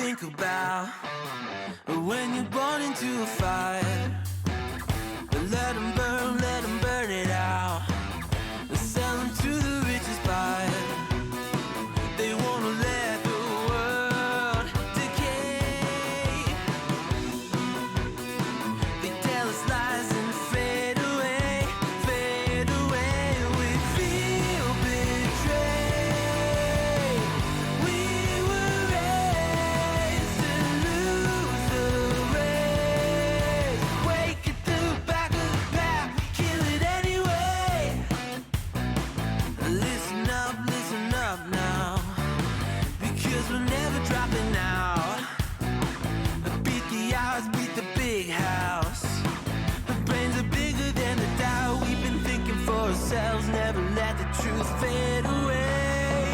think about when you're born into a fire. Let them burn it out. Sell them to the richest buyer. They wanna let the world decay. They tell us lies and fade away, fade away. We feel betrayed. We were raised to lose the race. Wake at the back of the pack, kill it anyway. Listen up now, because we're never dropping out. Beat the odds, beat the big house. The brains are bigger than the doubt. We've been thinking for ourselves, never let the truth fade away.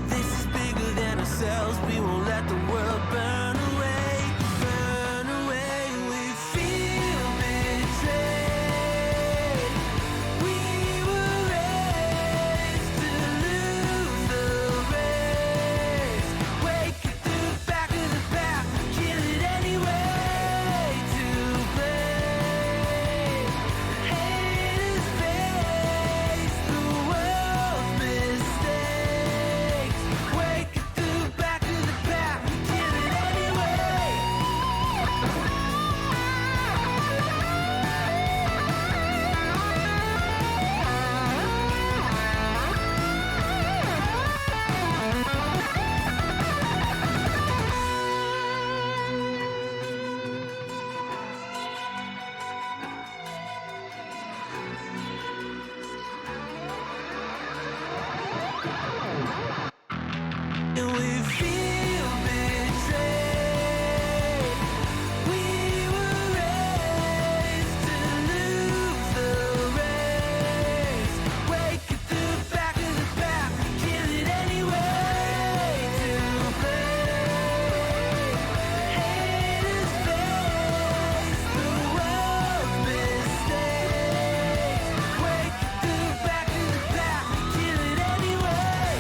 This is bigger than ourselves, we won't let the world burn away, burn away. We feel betrayed. We were raised to lose the race. Wake at the back of the pack, kill it anyway. To blame, haters face the world's mistakes. Wake at the back of the pack, kill it anyway. And we feel betrayed. We were raised to lose the race. Wake at the back of the pack, kill it anyway. To blame, haters face the world's mistakes. Wake at the back of the pack, kill it anyway.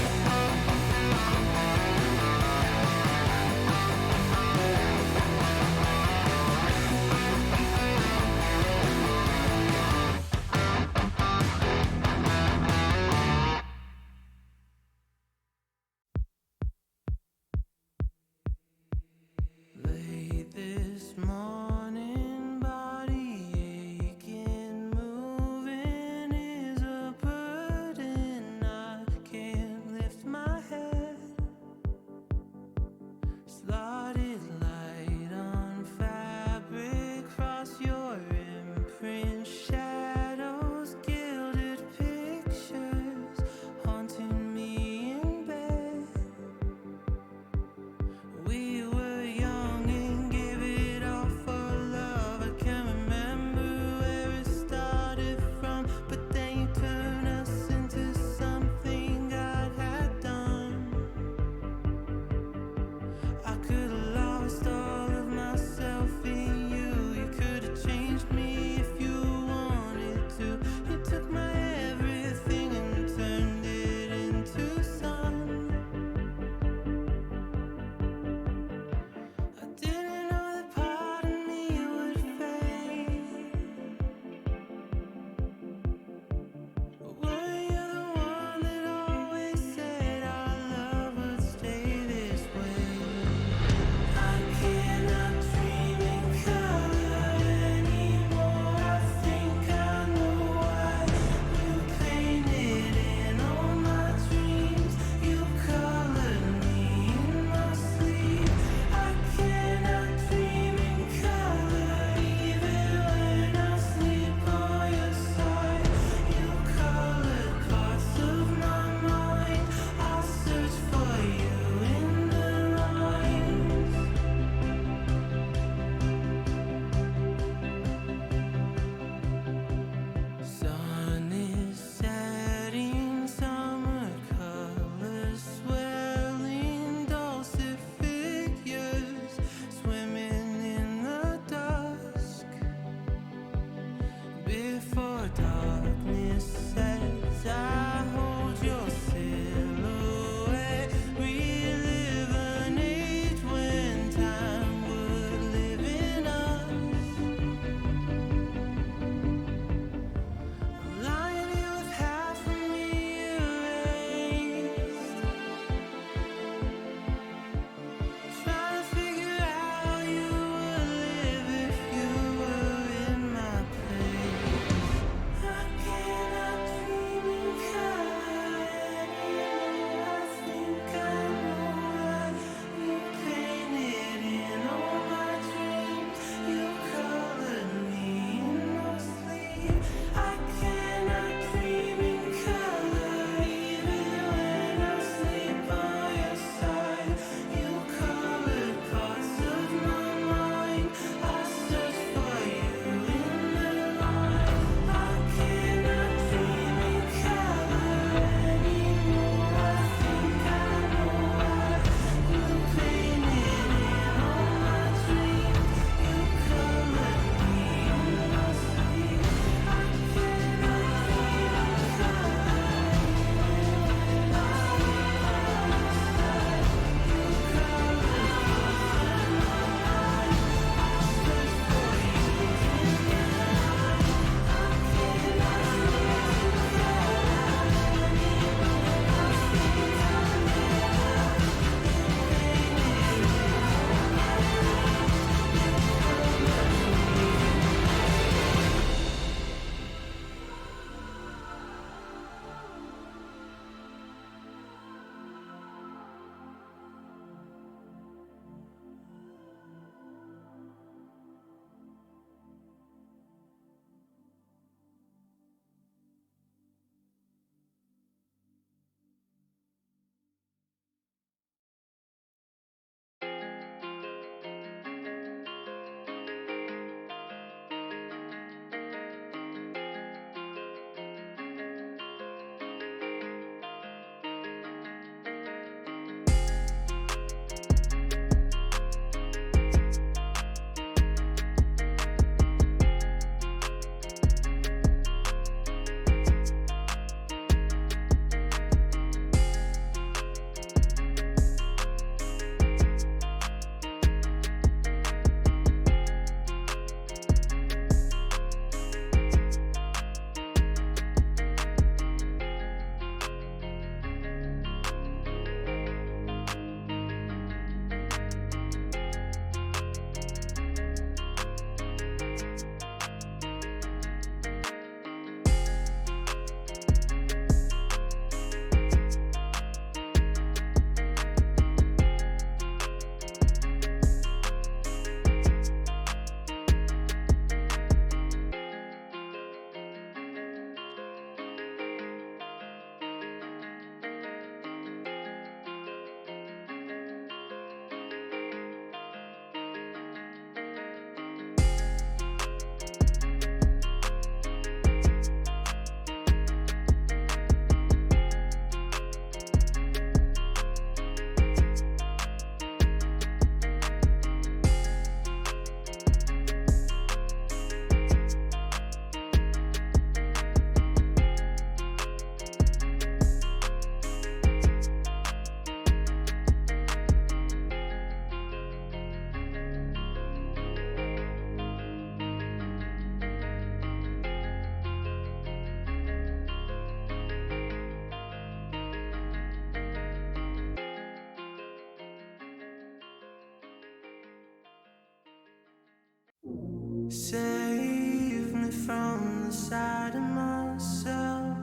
inside of myself,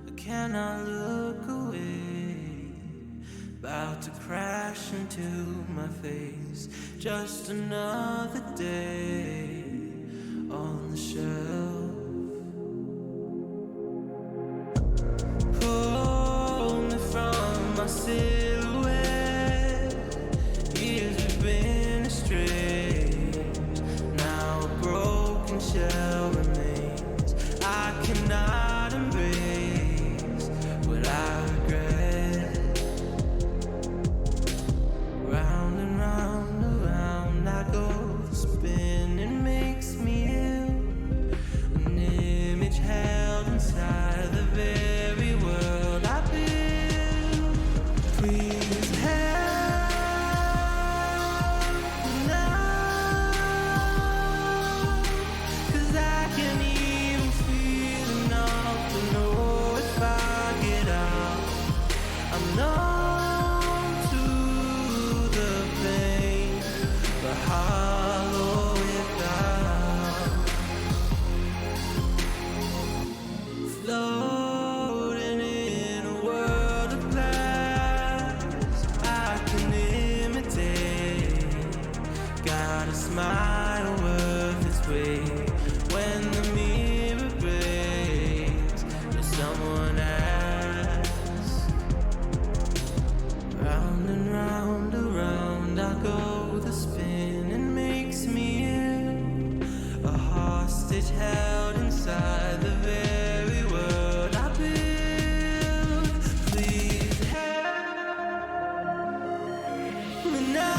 I cannot look away. About to crash into my face. Just another day on the shelf. Pull me from my silhouette. Years we've been astray. Now a broken shell remains. I cannot embrace what I regret. Round and round, around I go. The spinning makes me ill. An image held inside the very world I build. Please help me now, 'cause I can't even feel enough to know if I get out. I'm numb to the pain, but hollow without. Floating in a world of glass, I can imitate. Got a smile worth its weight. When the mirror breaks, does someone ask? Round and round, around I go. The spinning makes me ill. A hostage held inside the very world I build. Please help me now,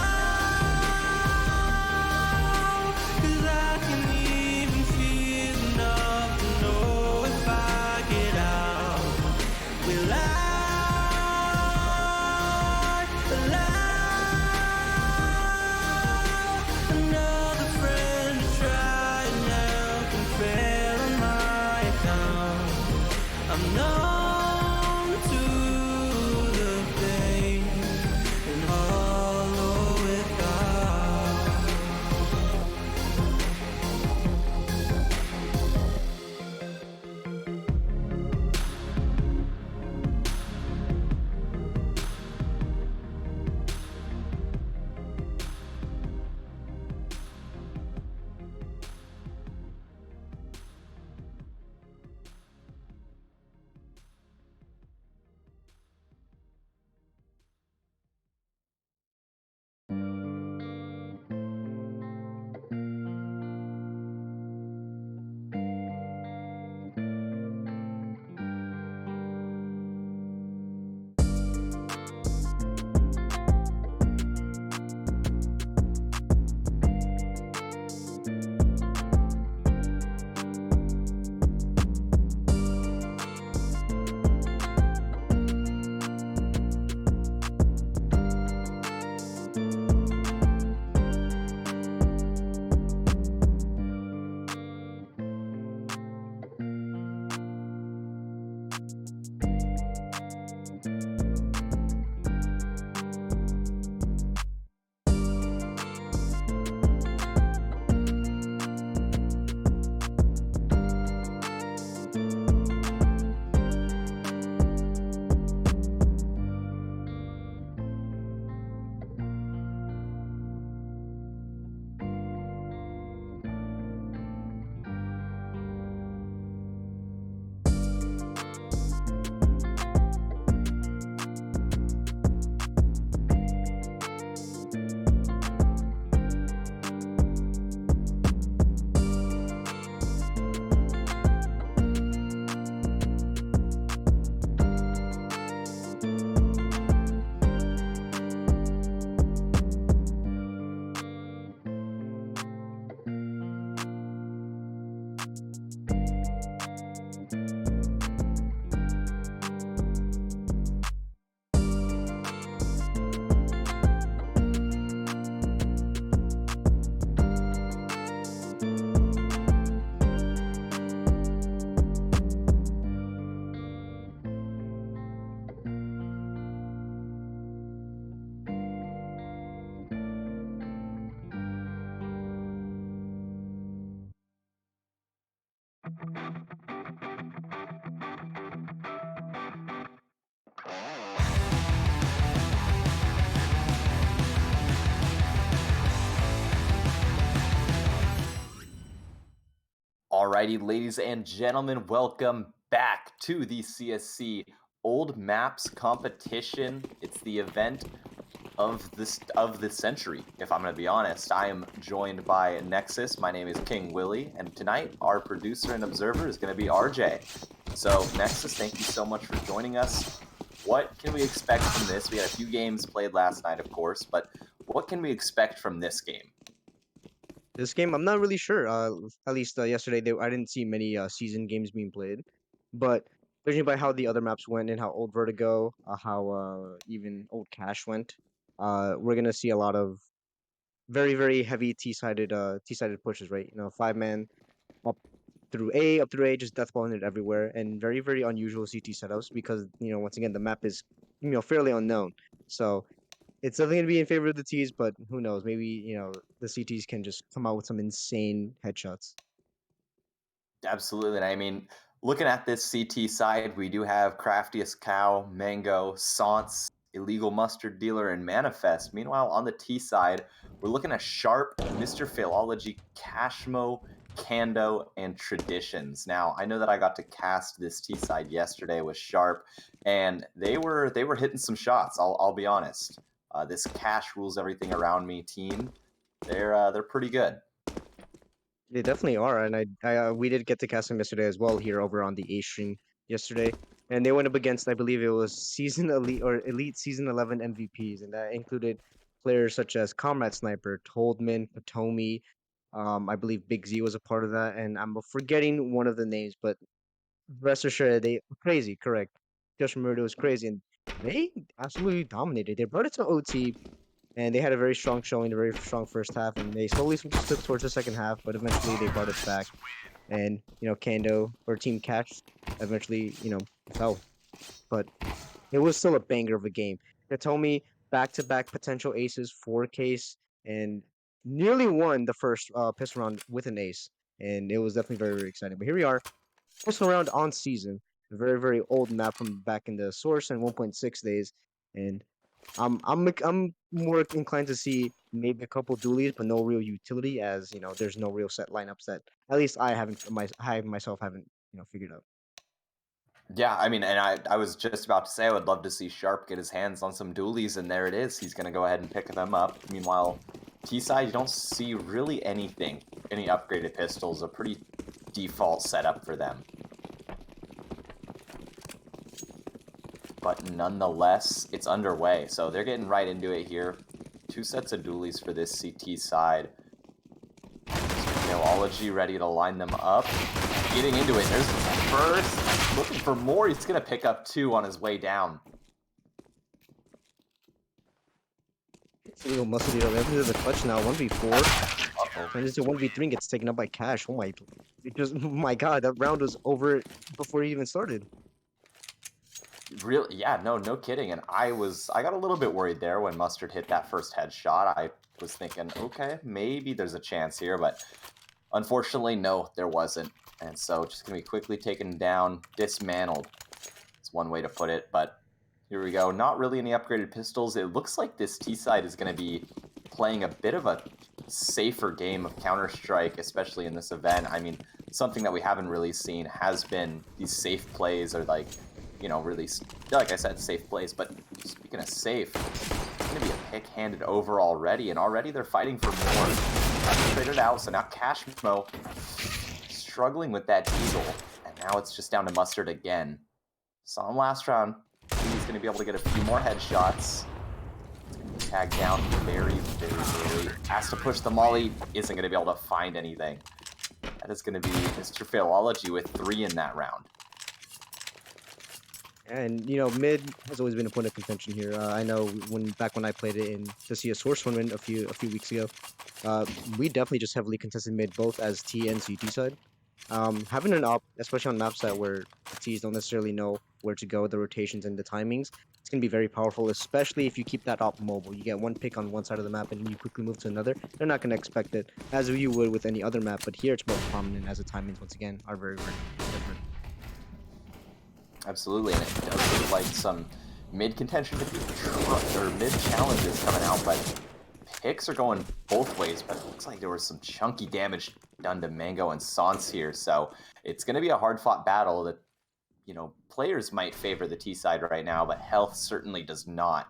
'cause I can't even feel enough to know if I get out. Will I allow another friend to try and help and fail on my account? Alrighty, ladies and gentlemen, welcome back to the CSC Old Maps competition. It's the event of the century. If I'm going to be honest, I am joined by Nexus. My name is King Willie, and tonight our producer and observer is going to be RJ. So Nexus, thank you so much for joining us. What can we expect from this? We had a few games played last night, of course, but what can we expect from this game? This game, I'm not really sure. At least yesterday, I didn't see many season games being played, but judging by how the other maps went and how old Vertigo, how even old Cash went, we're gonna see a lot of very heavy T-sided pushes, right? You know, 5-man up through A, just death balling it everywhere, and very unusual CT setups because once again the map is fairly unknown, so it's definitely gonna be in favor of the T's, but who knows? Maybe the CTs can just come out with some insane headshots. Absolutely. And I mean, looking at this CT side, we do have Craftiest Cow, Mango, Saunce, Illegal Mustard Dealer, and Manifest. Meanwhile, on the T side, we're looking at Sharp, Mr. Philology, Cashmo, Kando, and Traditions. Now, I know that I got to cast this T side yesterday with Sharp, and they were hitting some shots. I'll be honest. This Cash rules everything around me team. They're pretty good. They definitely are, and we did get to cast them yesterday as well here over on the A stream yesterday, and they went up against, I believe it was season elite or elite season 11 MVPs, and that included players such as Comrade Sniper, Toldman, Potomi, I believe Big Z was a part of that, and I'm forgetting one of the names, but rest assured they crazy, correct? Just remembered it was crazy, and they absolutely dominated. They brought it to OT, and they had a very strong showing, a very strong first half, and they slowly took towards the second half, but eventually they brought it back, and Kando or Team Catch eventually fell, but it was still a banger of a game. Hitomi back-to-back potential aces, 4 case, and nearly won the first pistol round with an ace, and it was definitely very exciting. But here we are, pistol round on season, a very old map from back in the source and 1.6 days, and I'm more inclined to see maybe a couple dualies, but no real utility, as there's no real set lineups that at least I myself haven't figured out. Yeah, I mean, and I was just about to say I would love to see Sharp get his hands on some dualies, and there it is. He's going to go ahead and pick them up. Meanwhile, T-side, you don't see really anything. Any upgraded pistols, a pretty default setup for them. But nonetheless, it's underway, so they're getting right into it here. 2 sets of dualies for this CT side. Philology ready to line them up. Getting into it. There's the first. Looking for more. He's going to pick up 2 on his way down. Illegal Muscle Dealer into the clutch now, 1v4. Turns into 1v3 and gets taken up by Cash. Oh my god, that round was over before he even started. Really, yeah, no kidding. And I got a little bit worried there when Mustard hit that first headshot. I was thinking, okay, maybe there's a chance here, but unfortunately, no, there wasn't. And so just going to be quickly taken down, dismantled. It's one way to put it, but here we go. Not really any upgraded pistols. It looks like this T-side is going to be playing a bit of a safer game of Counter-Strike, especially in this event. I mean, something that we haven't really seen has been these safe plays, or like, really, like I said, safe plays. But speaking of safe, it's going to be a pick-handed over already, and already they're fighting for more. Traded out, so now Cashmo struggling with that Eagle, and now it's just down to Mustard again. Saw him last round. He's going to be able to get a few more headshots. It's going to be tagged down very early. Has to push the molly. Isn't going to be able to find anything. That is going to be Mr. Philology with 3 in that round. And mid has always been a point of contention here. I know back when I played it in the CS Source tournament a few weeks ago, we definitely just heavily contested mid both as T and CT side. Having an op, especially on maps that where the T's don't necessarily know where to go, the rotations and the timings, it's gonna be very powerful, especially if you keep that op mobile. You get one pick on one side of the map and then you quickly move to another. They're not gonna expect it as you would with any other map, but here it's more prominent as the timings once again are very, very different. Absolutely, and it does look like some mid contention or mid challenges coming out, but picks are going both ways. But it looks like there was some chunky damage done to Mango and Sans here, so it's going to be a hard fought battle. That players might favor the T side right now, but health certainly does not.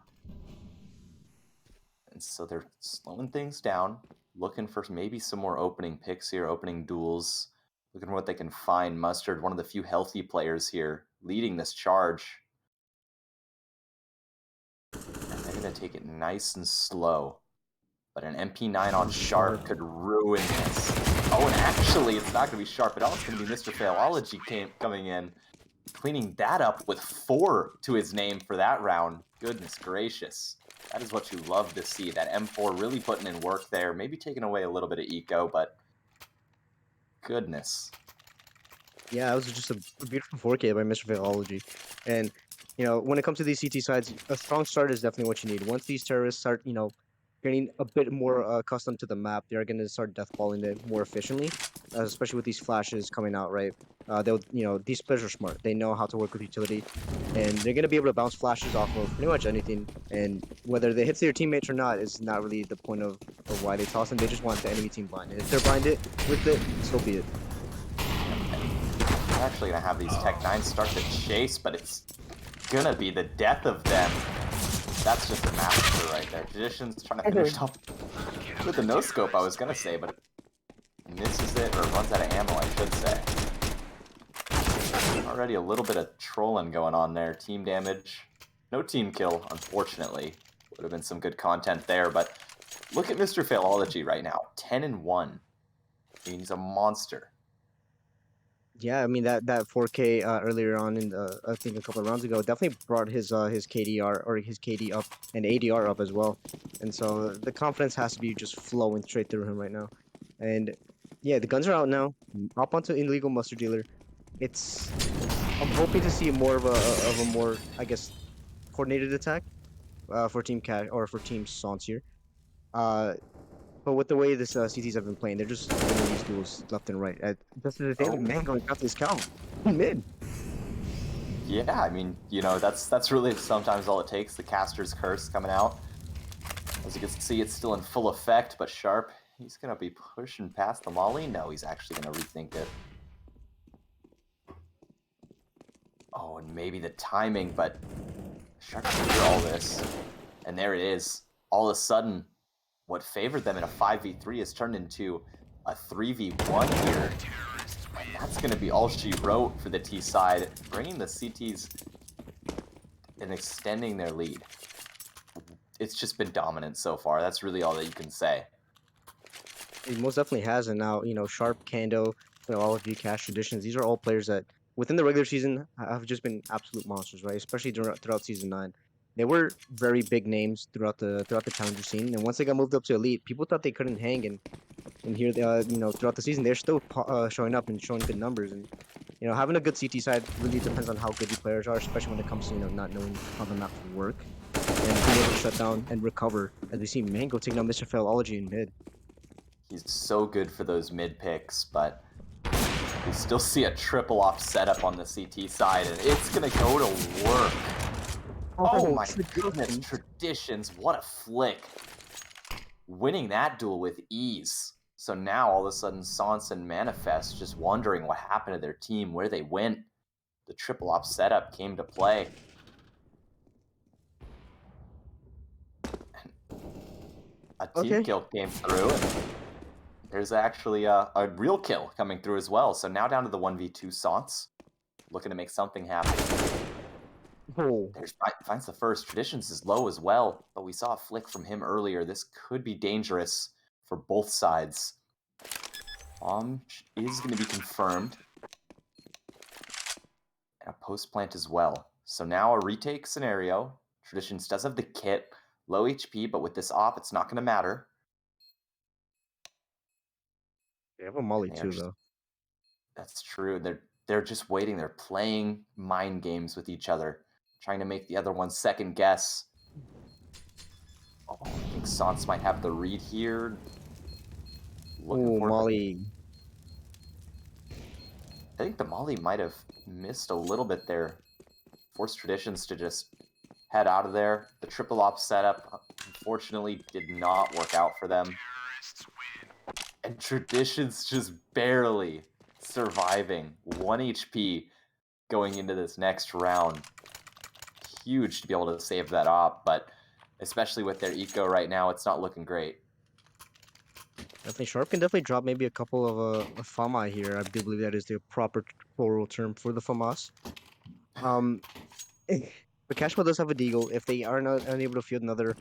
And so they're slowing things down, looking for maybe some more opening picks here, opening duels, looking for what they can find. Mustard, one of the few healthy players here, leading this charge. And they're going to take it nice and slow. But an MP9 on Sharp could ruin this. Oh, and actually, it's not going to be Sharp at all. It's going to be Mr. Failology coming in, cleaning that up with 4 to his name for that round. Goodness gracious. That is what you love to see. That M4 really putting in work there. Maybe taking away a little bit of eco, but goodness. Yeah, it was just a beautiful 4K by Mr. Philology. And, when it comes to these CT sides, a strong start is definitely what you need. Once these terrorists start, getting a bit more accustomed to the map, they're going to start deathballing it more efficiently, especially with these flashes coming out, right? These players are smart. They know how to work with utility, and they're going to be able to bounce flashes off of pretty much anything. And whether they hit their teammates or not is not really the point of why they toss them. They just want the enemy team blinded. If they're blinded with it, so be it. We're actually going to have these Tech 9s start to chase, but it's going to be the death of them. That's just a massacre right there. Tradition's trying to finish off with the no-scope, I was going to say, but it misses it, or runs out of ammo, I should say. Already a little bit of trolling going on there. Team damage. No team kill, unfortunately. Would have been some good content there, but look at Mr. Failology right now. 10-1. I mean, he's a monster. Yeah, I mean that 4K earlier on in the I think a couple of rounds ago definitely brought his KDR or his KD up and ADR up as well, and so the confidence has to be just flowing straight through him right now, and yeah, the guns are out now. Up onto illegal mustard dealer. I'm hoping to see more of a more, I guess, coordinated attack for Team Cat or for Team Sans here. Uh, but with the way this CTs have been playing, they're just winning these duels left and right. Just as David Mango got this count mid. Yeah, I mean, that's really sometimes all it takes. The caster's curse coming out. As you can see, it's still in full effect, but Sharp, he's going to be pushing past the molly. No, he's actually going to rethink it. Oh, and maybe the timing, but Sharp can hear all this. And there it is. All of a sudden, what favored them in a 5v3 has turned into a 3v1 here. And that's going to be all she wrote for the T side, bringing the CTs and extending their lead. It's just been dominant so far. That's really all that you can say. It most definitely has, and now Sharp, Kando, all of Cash Traditions. These are all players that within the regular season have just been absolute monsters, right? Especially throughout season 9. They were very big names throughout the challenger scene, and once they got moved up to elite, people thought they couldn't hang, and here they throughout the season they're still showing up and showing good numbers, and having a good CT side really depends on how good your players are, especially when it comes to not knowing how the maps work and being able to shut down and recover. As we see Mango taking on Mr. Failology in mid. He's so good for those mid picks, but we still see a triple off setup on the CT side, and it's going to go to work. Oh my goodness, Traditions, what a flick. Winning that duel with ease. So now all of a sudden Sans and Manifest just wondering what happened to their team, where they went. The triple op setup came to play. A team kill came through, and there's actually a real kill coming through as well. So now down to the 1v2 Sans, looking to make something happen. Finds the first. Traditions is low as well, but we saw a flick from him earlier. This could be dangerous for both sides. Is going to be confirmed. And a post plant as well. So now a retake scenario. Traditions does have the kit. Low HP, but with this op, it's not going to matter. They have a molly too, though. That's true. They're just waiting. They're playing mind games with each other, trying to make the other one second guess. Oh, I think Sans might have the read here. Looking Oh, for it, but Molly. I think the Molly might have missed a little bit there. Forced Traditions to just head out of there. The triple op setup, unfortunately, did not work out for them. And Traditions just barely surviving. 1 HP going into this next round. Huge to be able to save that op, but especially with their eco right now, it's not looking great. Definitely Sharp can definitely drop maybe a couple of Fama here. I do believe that is the proper plural term for the Famas. Um, but Cashmo does have a Deagle. If they are not unable to field another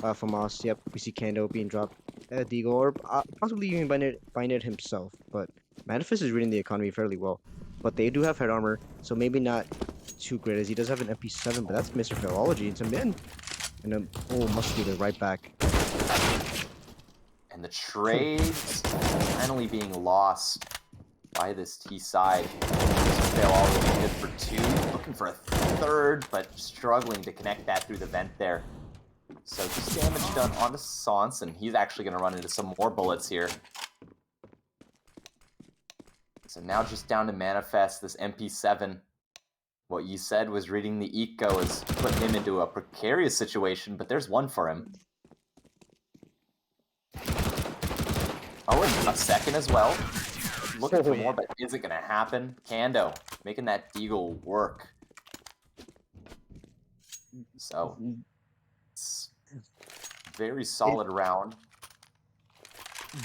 Famas, yep, we see Kando being dropped a Deagle, or possibly even Bind it himself. But Manifest is reading the economy fairly well. But they do have head armor, so maybe not too great as he does have an MP7, but that's Mr. Philology into mid. And then, oh, must be the right back. And the trades finally being lost by this T side. They're all really good for 2, looking for a third, but struggling to connect that through the vent there. So just damage done onto Sans, and he's actually going to run into some more bullets here. So now just down to Manifest, this MP7. What you said was reading the eco is putting him into a precarious situation, but there's one for him. Oh, and a second as well. Looking for more, but isn't going to happen. Kando making that Deagle work. So, it's very solid round.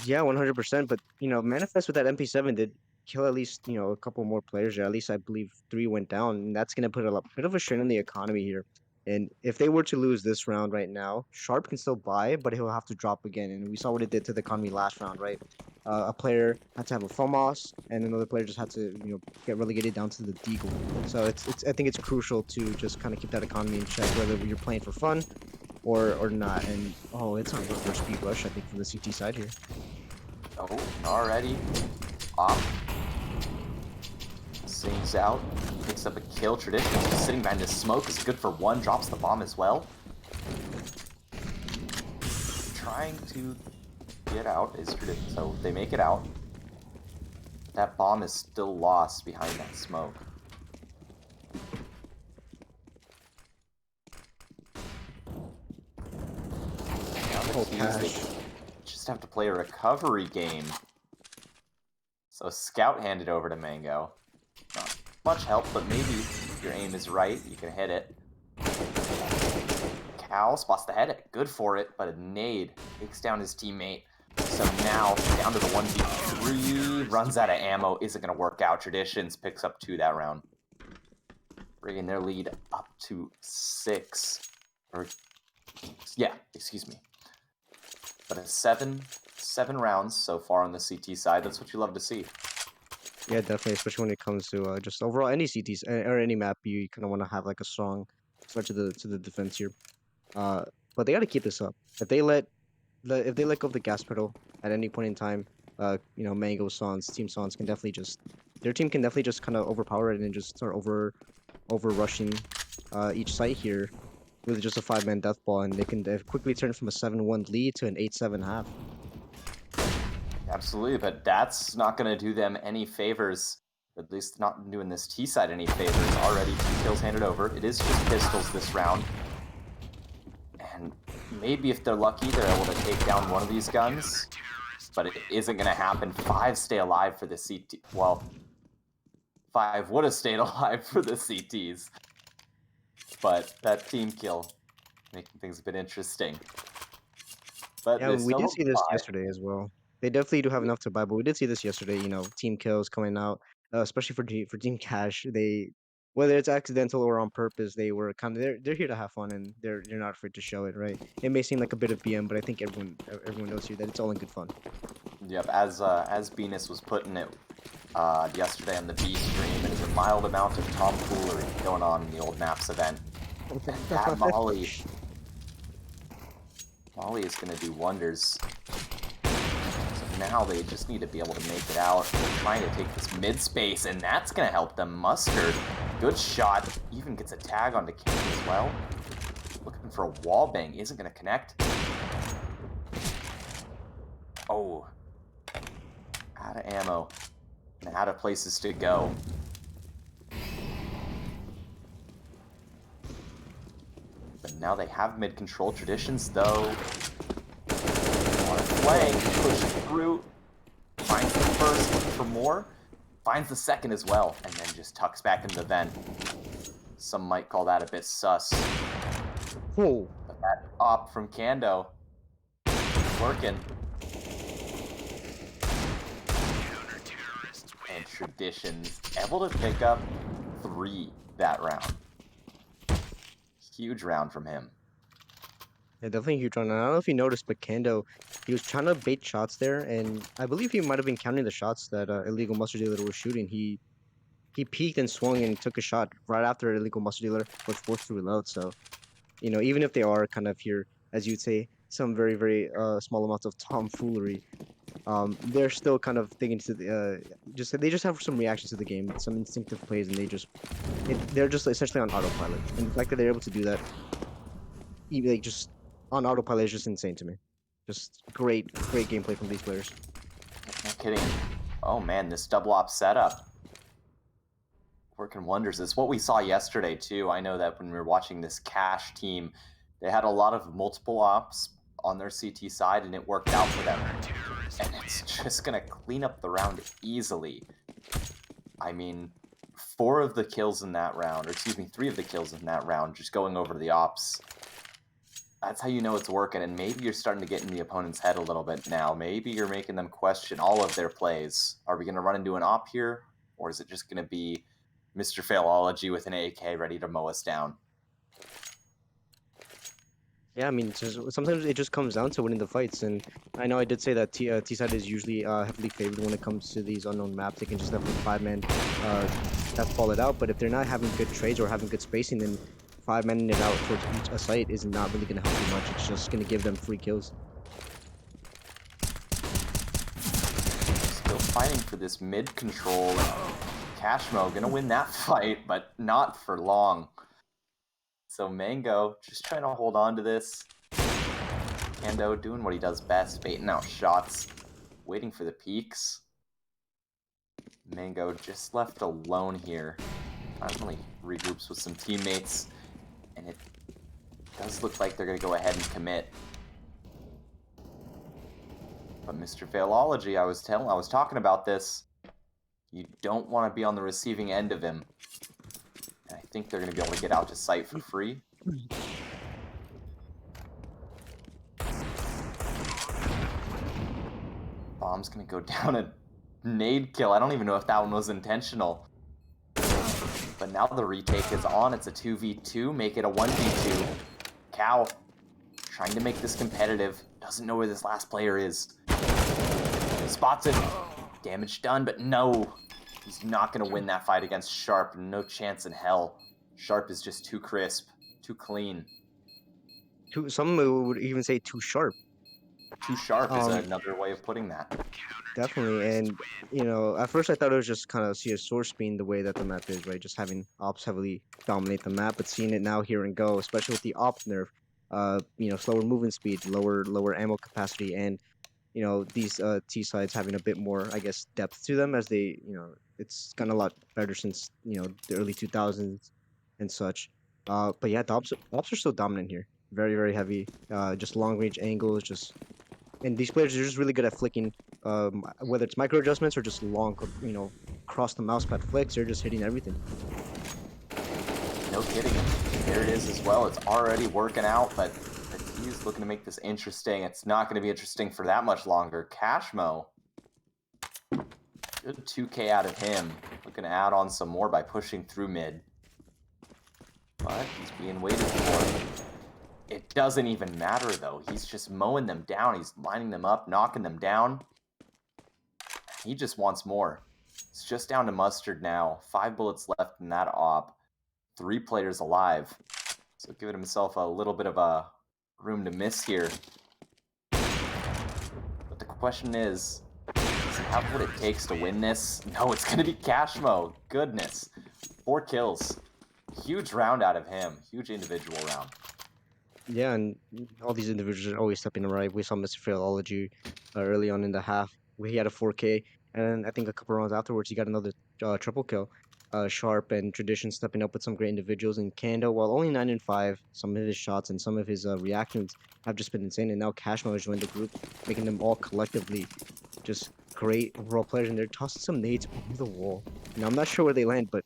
Yeah, 100%. But Manifest with that MP7 did kill at least a couple more players there. At least I believe 3 went down, and that's gonna put a bit of a strain on the economy here. And if they were to lose this round right now, Sharp can still buy, but he'll have to drop again. And we saw what it did to the economy last round, right? A player had to have a FOMOS, and another player just had to get relegated down to the Deagle. So it's I think it's crucial to just kind of keep that economy in check, whether you're playing for fun or not. And oh, it's on reverse speed rush, I think, from the CT side here. Oh, already off. Sings out, picks up a kill. Tradition just sitting behind the smoke is good for 1, drops the bomb as well. Trying to get out is Tradition, so they make it out. That bomb is still lost behind that smoke. Now the teams, they just have to play a recovery game. So Scout handed over to Mango. Not much help, but maybe if your aim is right, you can hit it. Cal spots the head, good for it, but a nade takes down his teammate. So now, down to the 1v3, runs out of ammo, isn't going to work out. Traditions picks up 2 that round. Bringing their lead up to 6. Or, yeah, excuse me. But a 7 rounds so far on the CT side. That's what you love to see. Yeah, definitely, especially when it comes to just overall any CTs or any map, you kind of want to have like a strong start to the defense here. But they got to keep this up. If they let go of the gas pedal at any point in time, Mango Sans, Team Sans can definitely just their team can definitely just kind of overpower it and just start over rushing each site here with just a 5-man death ball, and they can quickly turn from a 7-1 lead to an 8-7 half. Absolutely, but that's not going to do them any favors. At least not doing this T side any favors. Already 2 kills handed over. It is just pistols this round. And maybe if they're lucky, they're able to take down one of these guns. But it isn't going to happen. 5 stay alive for the CT. Well, 5 would have stayed alive for the CTs. But that team kill, making things a bit interesting. But Yeah, we did still see this 5. yesterday as well. They definitely do have enough to buy, but we did see this yesterday. Team kills coming out, especially for Team Cash. They, whether it's accidental or on purpose, they were kind of they're here to have fun, and they're not afraid to show it. Right? It may seem like a bit of BM, but I think everyone knows here that it's all in good fun. Yep, as Venus was putting it yesterday on the B stream, there's a mild amount of tomfoolery going on in the old Maps event. That Molly is going to do wonders. So now they just need to be able to make it out. They're trying to take this mid space, and that's going to help them. Mustard, good shot, even gets a tag onto Kenny as well. Looking for a wall bang, isn't going to connect. Oh, out of ammo and out of places to go. But now they have mid control. Traditions, though, on a flank, push through, finds the first, looking for more, finds the second as well, and then just tucks back into the vent. Some might call that a bit sus. Whoa. But that op from Kando is working. And Traditions able to pick up 3 that round. Huge round from him. Yeah, definitely a huge round. I don't know if you noticed, but Kando, he was trying to bait shots there, and I believe he might have been counting the shots that illegal mustard dealer was shooting. He peeked and swung and took a shot right after illegal mustard dealer was forced to reload. So, even if they are kind of here, as you'd say, some very, very small amounts of tomfoolery, they're still kind of thinking to the they just have some reactions to the game, some instinctive plays, and they're just essentially on autopilot. And the fact that they're able to do that, even like just on autopilot, is just insane to me. Just great, great gameplay from these players. No kidding. Oh man, this double op setup. Working wonders. It's what we saw yesterday too. I know that when we were watching this Cash team, they had a lot of multiple ops on their CT side and it worked out for them. And it's just gonna clean up the round easily. I mean, 4 of the kills in that round, or excuse me, 3 of the kills in that round, just going over to the ops. That's how you know it's working, and maybe you're starting to get in the opponent's head a little bit now. Maybe you're making them question all of their plays. Are we going to run into an op here, or is it just going to be Mr. Failology with an AK ready to mow us down? Yeah, I mean, sometimes it just comes down to winning the fights, and I know I did say that T side is usually heavily favored when it comes to these unknown maps. They can just definitely 5-man that fall it out, but if they're not having good trades or having good spacing, then 5-manning it out towards each a site is not really going to help you much. It's just going to give them free kills. Still fighting for this mid control. Cashmo gonna win that fight, but not for long. So Mango just trying to hold on to this. Kando doing what he does best, baiting out shots, waiting for the peaks. Mango just left alone here. Finally regroups with some teammates, and it does look like they're going to go ahead and commit. But Mr. Failology, I was talking about this. You don't want to be on the receiving end of him. And I think they're going to be able to get out to site for free. Bomb's going to go down a nade kill. I don't even know if that one was intentional. But now the retake is on. It's a 2v2. Make it a 1v2. Cow trying to make this competitive. Doesn't know where this last player is. Spots it. Damage done, but no. He's not going to win that fight against Sharp. No chance in hell. Sharp is just too crisp. Too clean. Some would even say too sharp. Too sharp is another way of putting that. Definitely, and at first I thought it was just kind of CS being the way that the map is, right? Just having ops heavily dominate the map, but seeing it now here and go, especially with the op nerf, slower movement speed, lower ammo capacity, and these T sides having a bit more, I guess, depth to them as they, it's gotten a lot better since the early 2000s and such. But yeah, the ops are still dominant here, very very heavy, just long range angles, and these players are just really good at flicking, whether it's micro adjustments or just long, across the mousepad flicks. They're just hitting everything. No kidding. There it is as well. It's already working out, but he's looking to make this interesting. It's not going to be interesting for that much longer. Cashmo. Good 2K out of him. Looking to add on some more by pushing through mid. But he's being waited for. It doesn't even matter, though. He's just mowing them down. He's lining them up, knocking them down. He just wants more. It's just down to Mustard now. 5 bullets left in that op. 3 players alive. So giving himself a little bit of a room to miss here. But the question is, Does he have what it takes to win this? No, it's going to be Cashmo. Goodness. 4 kills. Huge round out of him. Huge individual round. Yeah, and all these individuals are always stepping right. We saw Mr. Philology early on in the half, where he had a 4K, and then I think a couple rounds afterwards, he got another triple kill. Sharp and Tradition stepping up with some great individuals, and Kando, while only 9 and 5, some of his shots and some of his reactions have just been insane. And now Cashmo has joined the group, making them all collectively just great overall players, and they're tossing some nades over the wall. Now I'm not sure where they land, but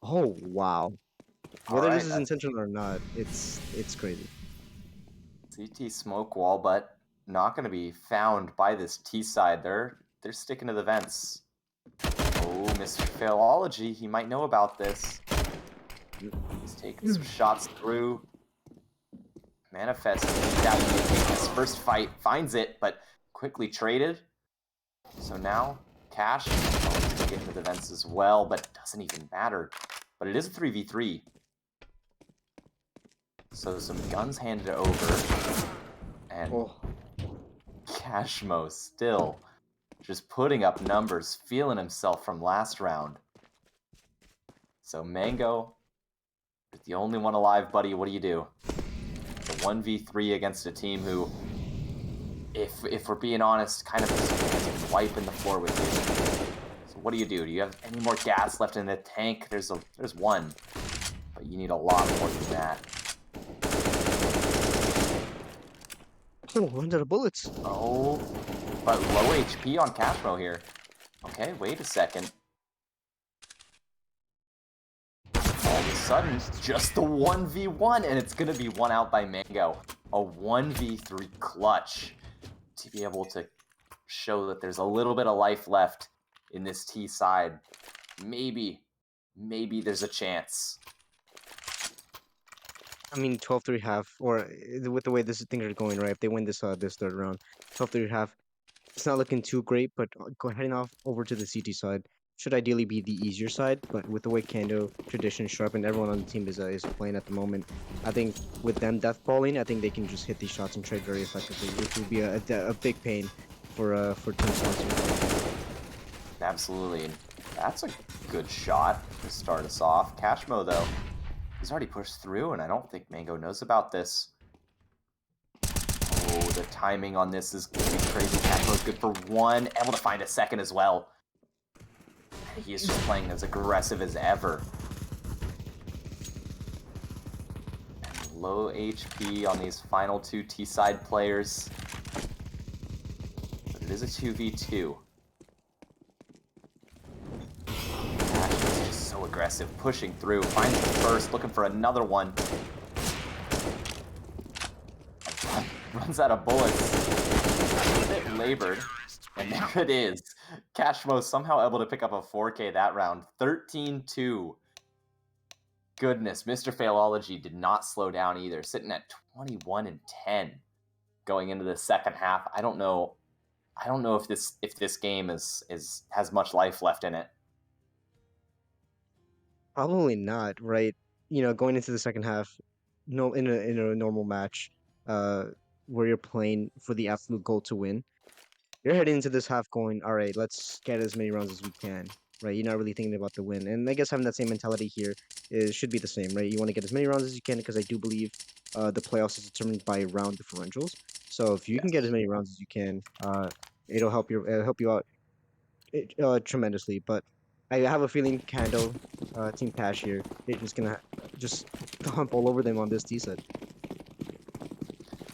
oh wow, All whether this right, is that's intentional or not, it's crazy. CT smoke wall, but not going to be found by this T side. They're sticking to the vents. Oh, Mr. Failology, he might know about this. He's taking some shots through. Manifest that his first fight, finds it, but quickly traded. So now Cash is going to get into the vents as well, but it doesn't even matter. But it is a 3v3. So some guns handed over. And Oh. Cashmo still just putting up numbers, feeling himself from last round. So Mango, you're the only one alive, buddy. What do you do? The 1v3 against a team who, if we're being honest, kind of is wiping the floor with you. So what do? Do you have any more gas left in the tank? There's one, but you need a lot more than that. Oh, runs out of bullets. Oh, but low HP on Cashmo here. Okay, wait a second. All of a sudden, just the 1v1, and it's going to be one out by Mango. A 1v3 clutch to be able to show that there's a little bit of life left in this T side. Maybe there's a chance. I mean, 12-3 half, or with the way things are going, right? If they win this this third round, 12-3 half, it's not looking too great. But heading off over to the CT side should ideally be the easier side. But with the way Kando, Tradition, Sharp, and everyone on the team is playing at the moment, I think with them deathballing, I think they can just hit these shots and trade very effectively, which would be a big pain for Team Sponsor. Absolutely. That's a good shot to start us off. Cashmo, though, he's already pushed through, and I don't think Mango knows about this. Oh, the timing on this is going to be crazy. Cashmo's good for one, able to find a second as well. He is just playing as aggressive as ever. And low HP on these final two T-side players. But it is a 2v2. Cashmo's just so aggressive, pushing through, finds the first, looking for another one. Runs out of bullets. A bit labored. And there it is. Cashmo somehow able to pick up a 4K that round. 13-2. Goodness, Mr. Failology did not slow down either. Sitting at 21-10 going into the second half. I don't know if this game has much life left in it. Probably not, right? You know, going into the second half, no, in a normal match, uh, where you're playing for the absolute goal to win, you're heading into this half going, all right, let's get as many rounds as we can, right? You're not really thinking about the win, and I guess having that same mentality here should be the same, right? You want to get as many rounds as you can because I do believe the playoffs is determined by round differentials. So if you can get as Yes. many rounds as you can, it'll help you out tremendously. But I have a feeling Kando, Team Cash here, they're just gonna just stomp all over them on this T set.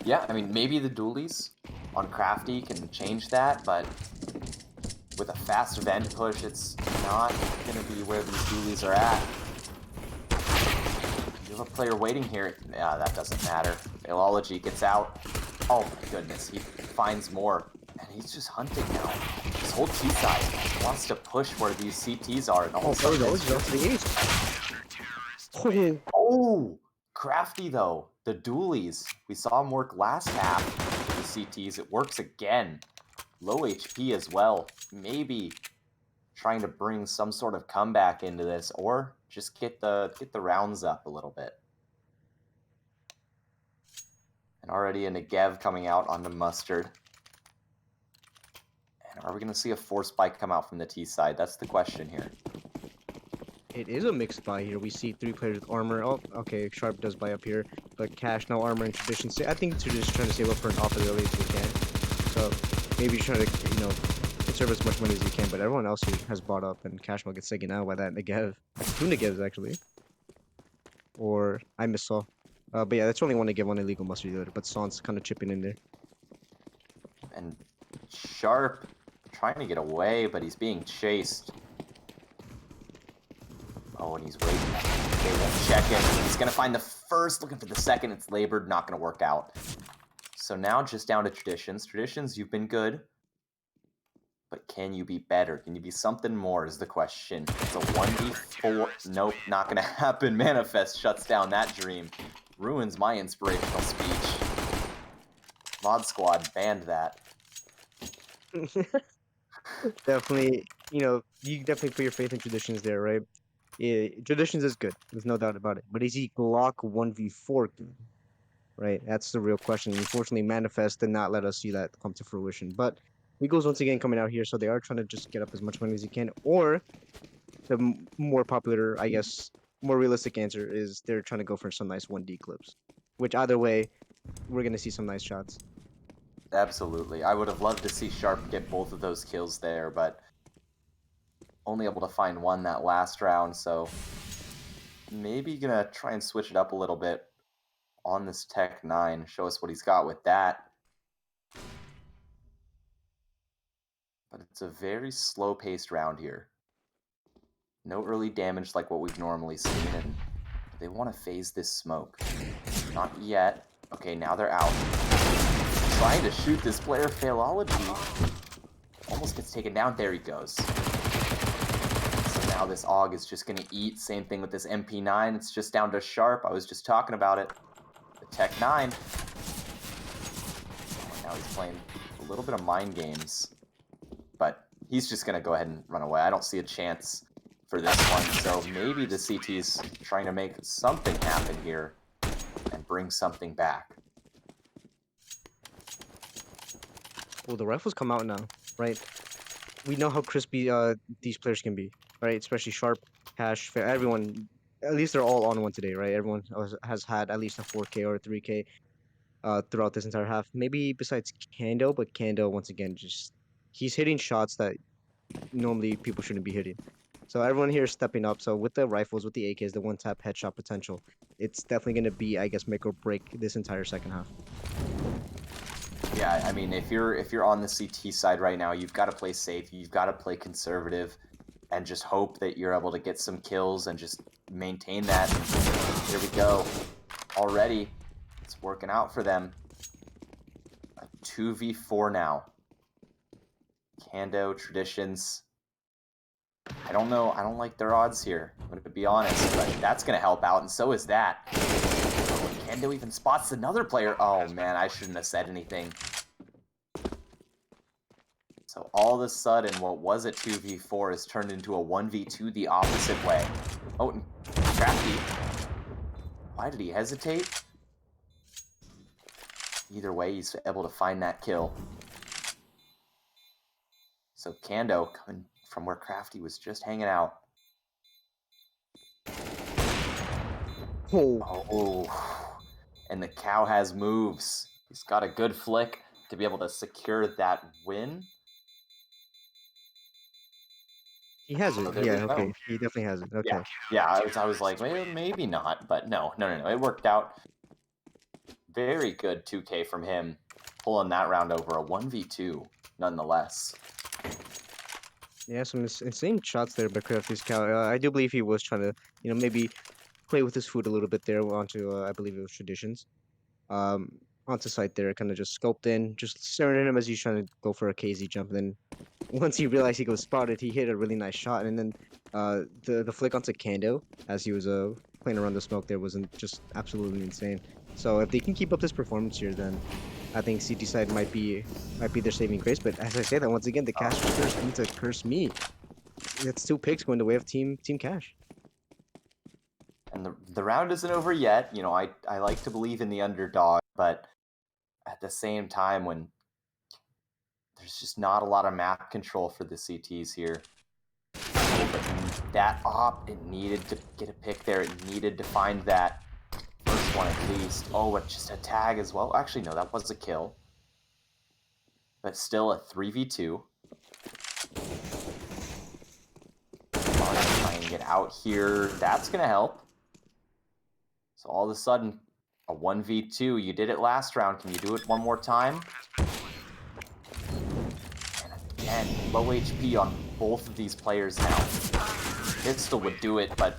Yeah, I mean, maybe the dualies on Crafty can change that, but with a fast vent push, it's not going to be where these dualies are at. You have a player waiting here. Yeah, that doesn't matter. Philology gets out. Oh my goodness, he finds more. And he's just hunting now. This whole T side wants to push where these CTs are. And all of a sudden, it's just... Oh, Crafty though. The dualies. We saw him work last half with the CTs. It works again. Low HP as well. Maybe trying to bring some sort of comeback into this, or just get the rounds up a little bit. And already a Negev coming out on the Mustard. And are we going to see a force spike come out from the T side? That's the question here. It is a mixed buy here. We see 3 players with armor. Oh, okay, Sharp does buy up here, but Cash no armor and Tradition. I think Tradition trying to save up for an off as early as they can. So maybe trying to conserve as much money as he can. But everyone else here has bought up, and Cash will get taken out by that Negev. 2 Negevs actually, or I missaw. But yeah, that's only one Negev, one illegal mustard dealer. But Son's kind of chipping in there. And Sharp trying to get away, but he's being chased. Oh, and he's waiting. They won't check it. He's going to find the first, looking for the second. It's labored, not going to work out. So now just down to Traditions. Traditions, you've been good. But can you be better? Can you be something more is the question. It's a 1v4. Nope, not going to happen. Manifest shuts down that dream. Ruins my inspirational speech. Mod Squad banned that. Definitely, you definitely put your faith in Traditions there, right? Yeah, Traditions is good. There's no doubt about it. But is he Glock 1v4 good? Right? That's the real question. Unfortunately, Manifest did not let us see that come to fruition. But Eagles once again coming out here, so they are trying to just get up as much money as he can. Or the more popular, I guess, more realistic answer is they're trying to go for some nice 1D clips. Which either way, we're gonna see some nice shots. Absolutely. I would have loved to see Sharp get both of those kills there, but only able to find one that last round, so maybe gonna try and switch it up a little bit on this Tech 9, show us what he's got with that. But it's a very slow-paced round here. No early damage like what we've normally seen, and they want to phase this smoke. Not yet. Okay, now they're out. Trying to shoot this player, Failology. Almost gets taken down. There he goes. So now this AUG is just going to eat. Same thing with this MP9. It's just down to Sharp. I was just talking about it. The Tech 9. Now he's playing a little bit of mind games. But he's just going to go ahead and run away. I don't see a chance for this one. So maybe the CT's trying to make something happen here and bring something back. Well, the rifles come out now, right? We know how crispy these players can be, right? Especially Sharp, Cash, everyone. At least they're all on one today, right? Everyone has had at least a 4K or a 3K throughout this entire half. Maybe besides Kando, but Kando once again he's hitting shots that normally people shouldn't be hitting. So everyone here is stepping up. So with the rifles, with the AKs, the one-tap headshot potential, it's definitely going to be, I guess, make or break this entire second half. Yeah, I mean, if you're on the CT side right now, you've got to play safe. You've got to play conservative, and just hope that you're able to get some kills and just maintain that. Here we go. Already, it's working out for them. A 2v4 now. Kando, Traditions. I don't know. I don't like their odds here. I'm going to be honest, but that's going to help out, and so is that. Kando even spots another player. Oh, man, I shouldn't have said anything. So all of a sudden, what was a 2v4 is turned into a 1v2 the opposite way. Oh, and Crafty. Why did he hesitate? Either way, he's able to find that kill. So Kando coming from where Crafty was just hanging out. Oh, and the cow has moves. He's got a good flick to be able to secure that win. He has it. there Yeah, we go. okay. He definitely has it. Okay. Yeah, I was like, well, maybe not, but no. It worked out. Very good 2K from him, pulling that round over a 1v2, nonetheless. Yeah, some insane shots there by Crafty's cow. I do believe he was trying to, maybe play with his food a little bit there onto, I believe it was Traditions. Onto site there, kind of just scoped in, just staring at him as he's trying to go for a KZ jump. And then once he realized he was spotted, he hit a really nice shot. And then the flick onto Kando as he was playing around the smoke there wasn't just absolutely insane. So if they can keep up this performance here, then I think CT side might be their saving grace. But as I say that once again, the cash curse need to curse me. That's 2 picks going the way of Team Cash. And the round isn't over yet. You know, I like to believe in the underdog, but at the same time, when there's just not a lot of map control for the CTs here. But that op, it needed to get a pick there. It needed to find that first one at least. Oh, but just a tag as well. Actually, no, that was a kill. But still a 3v2. Trying to get out here. That's going to help. So all of a sudden, a 1v2. You did it last round. Can you do it one more time? And again, low HP on both of these players now. Pistol would do it, but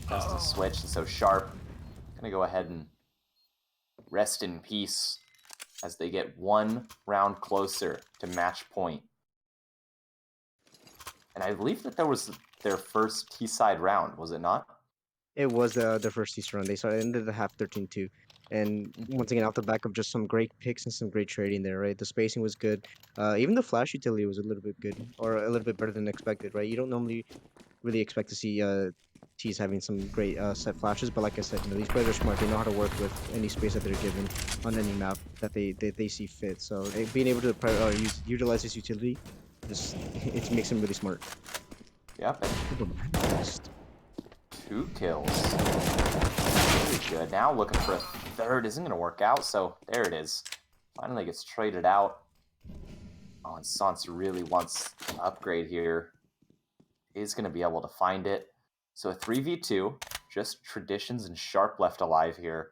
doesn't switch. And so Sharp gonna go ahead and rest in peace as they get one round closer to match point. And I believe that that was their first T-side round, was it not? It was the first Easter run. They started ended the half 13-2. And once again, off the back of just some great picks and some great trading there, right? The spacing was good. Even the flash utility was a little bit good, or a little bit better than expected, right? You don't normally really expect to see T's having some great set flashes, but like I said, these players are smart. They know how to work with any space that they're given on any map that they see fit. So being able to utilize this utility, just it makes them really smart. Yep. Just 2 kills. Really good. Now looking for a third. Isn't going to work out, so there it is. Finally gets traded out. Oh, and Sans really wants an upgrade here. He's going to be able to find it. So a 3v2, just Traditions and Sharp left alive here.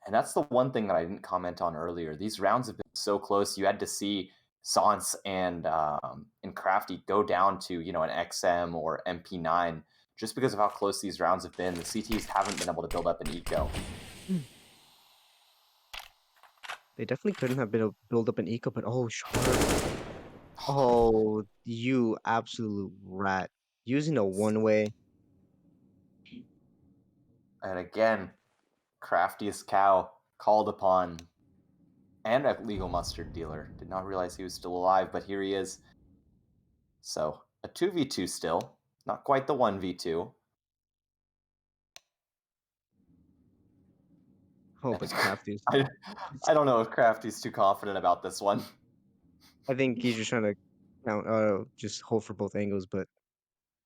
And that's the one thing that I didn't comment on earlier. These rounds have been so close. You had to see Sans and Crafty go down to, an XM or MP9 just because of how close these rounds have been. The CTs haven't been able to build up an eco. They definitely couldn't have been able to build up an eco, but oh, Sharp. Oh, you absolute rat. Using a one-way. And again, Craftiest Cow called upon, and a legal mustard dealer. Did not realize he was still alive, but here he is. So a 2v2 still, not quite the 1v2. Oh, but Crafty's. I don't know if Crafty's too confident about this one. I think he's just trying to just hold for both angles, but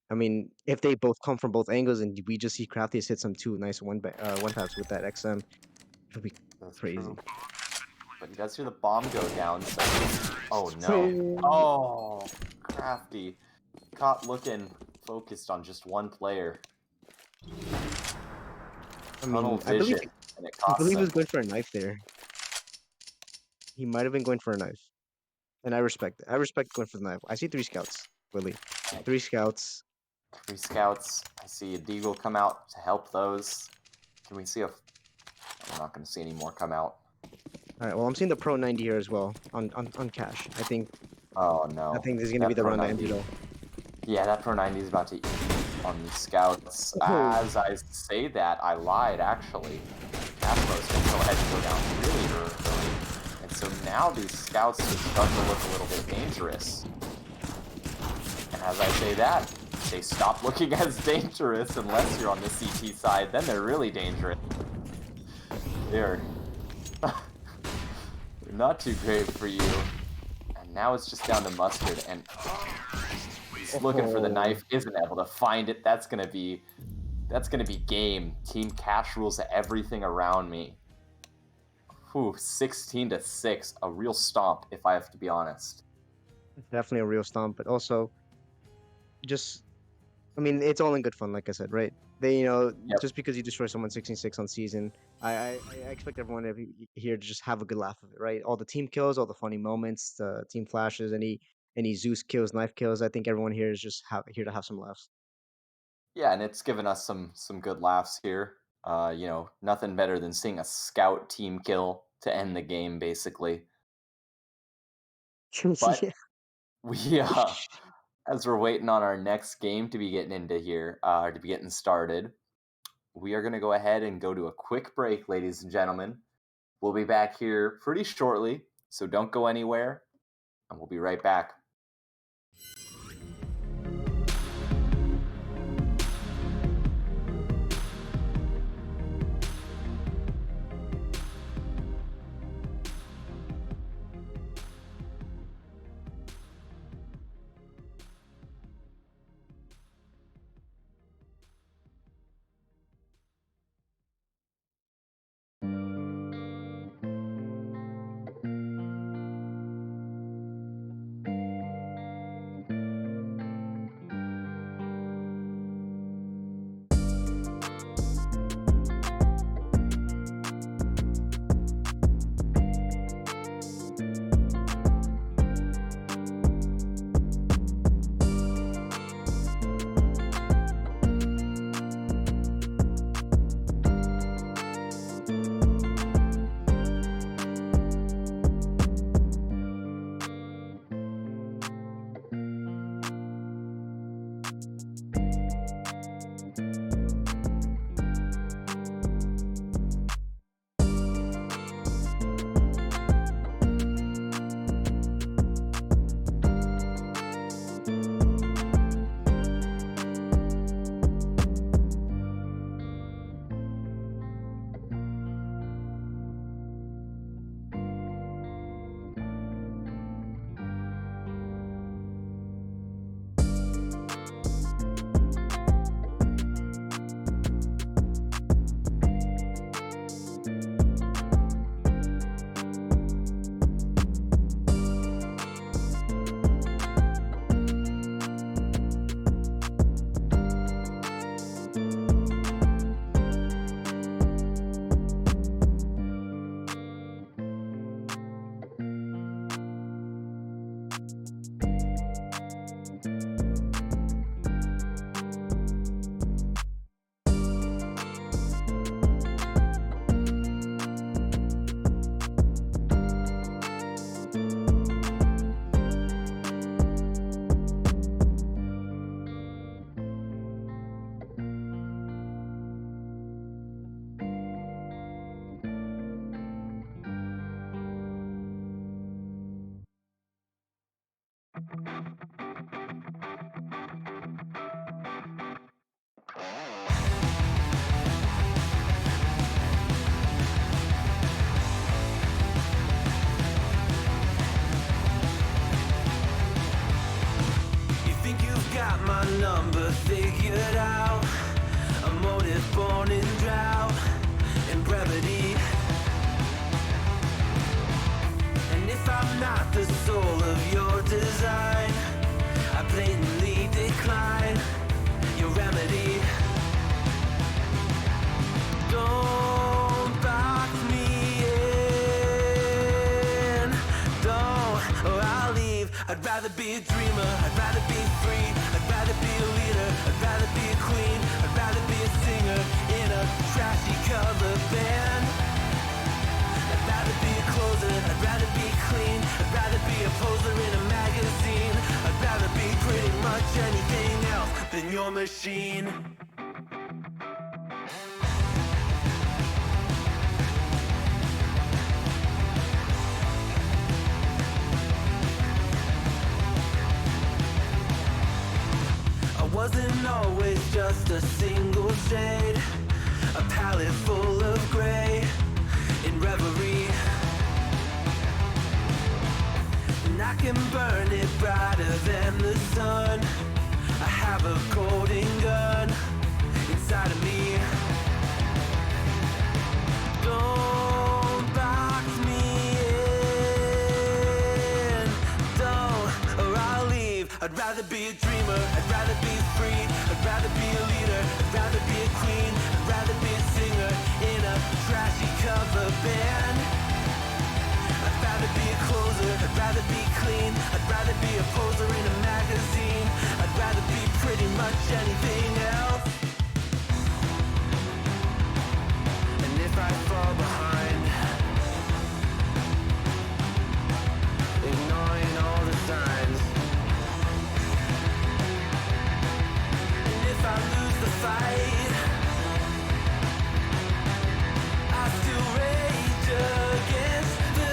I mean, if they both come from both angles and we just see Crafty hit some two nice one taps with that XM, it'll be That's crazy. true. But he does hear the bomb go down, so... Oh, no. So- Oh, Crafty. Caught looking focused on just one player. I Tunnel mean, I believe vision, and it I costs believe he him. was going for a knife there. He might have been going for a knife, and I respect it. I respect going for the knife. I see 3 scouts, Willie. 3 scouts. 3 scouts. I see a Deagle come out to help those. Can we see a... I'm not going to see any more come out. All right. Well, I'm seeing the Pro 90 here as well on Cash. Oh, no. I think this is gonna be the Pro round to 90. end it all. Yeah, that Pro 90 is about to eat on these scouts. Oh. As I say that, I lied, actually. Castro's going to go ahead and go down really early. And so now these scouts are starting to look a little bit dangerous. And as I say that, they stop looking as dangerous unless you're on the CT side. Then they're really dangerous. They're not too great for you. And now it's just down to Mustard, and he's looking for the knife, isn't able to find it. That's gonna be game. Team Cash rules everything around me. Whew, 16-6, a real stomp, if I have to be honest. Definitely a real stomp, but also just, I mean, it's all in good fun, like I said, right? They, just because you destroy someone 16-6 on season, I expect everyone here to just have a good laugh of it, right? All the team kills, all the funny moments, the team flashes, any Zeus kills, knife kills. I think everyone here is just here to have some laughs. Yeah, and it's given us some good laughs here. Nothing better than seeing a scout team kill to end the game, basically. But Yeah. we, as we're waiting on our next game to be getting into here, to be getting started, we are going to go ahead and go to a quick break, ladies and gentlemen. We'll be back here pretty shortly, so don't go anywhere, and we'll be right back. born in drought and brevity. And if I'm not the soul of your design, I blatantly decline your remedy. Don't box me in, don't, or I'll leave. I'd rather be a dreamer, I'd rather be free, I'd rather be a leader, I'd rather be a queen, I'd rather be a singer in a trashy cover band. I'd rather be a closer, I'd rather be clean, I'd rather be a poser in a magazine, I'd rather be pretty much anything else than your machine. I wasn't always just a single shade, a palette full of gray in reverie. And I can burn it brighter than the sun. I have a golden gun inside of me. Don't box me in, don't, or I'll leave. I'd rather be a dreamer, I'd rather be free, I'd rather be a leader, I'd rather be a queen, I'd rather be a singer in a trashy cover band. I'd rather be a closer, I'd rather be clean, I'd rather be a poser in a magazine, I'd rather be pretty much anything else. And if I fall behind, ignoring all the signs, and if I lose the fight, I still rage against the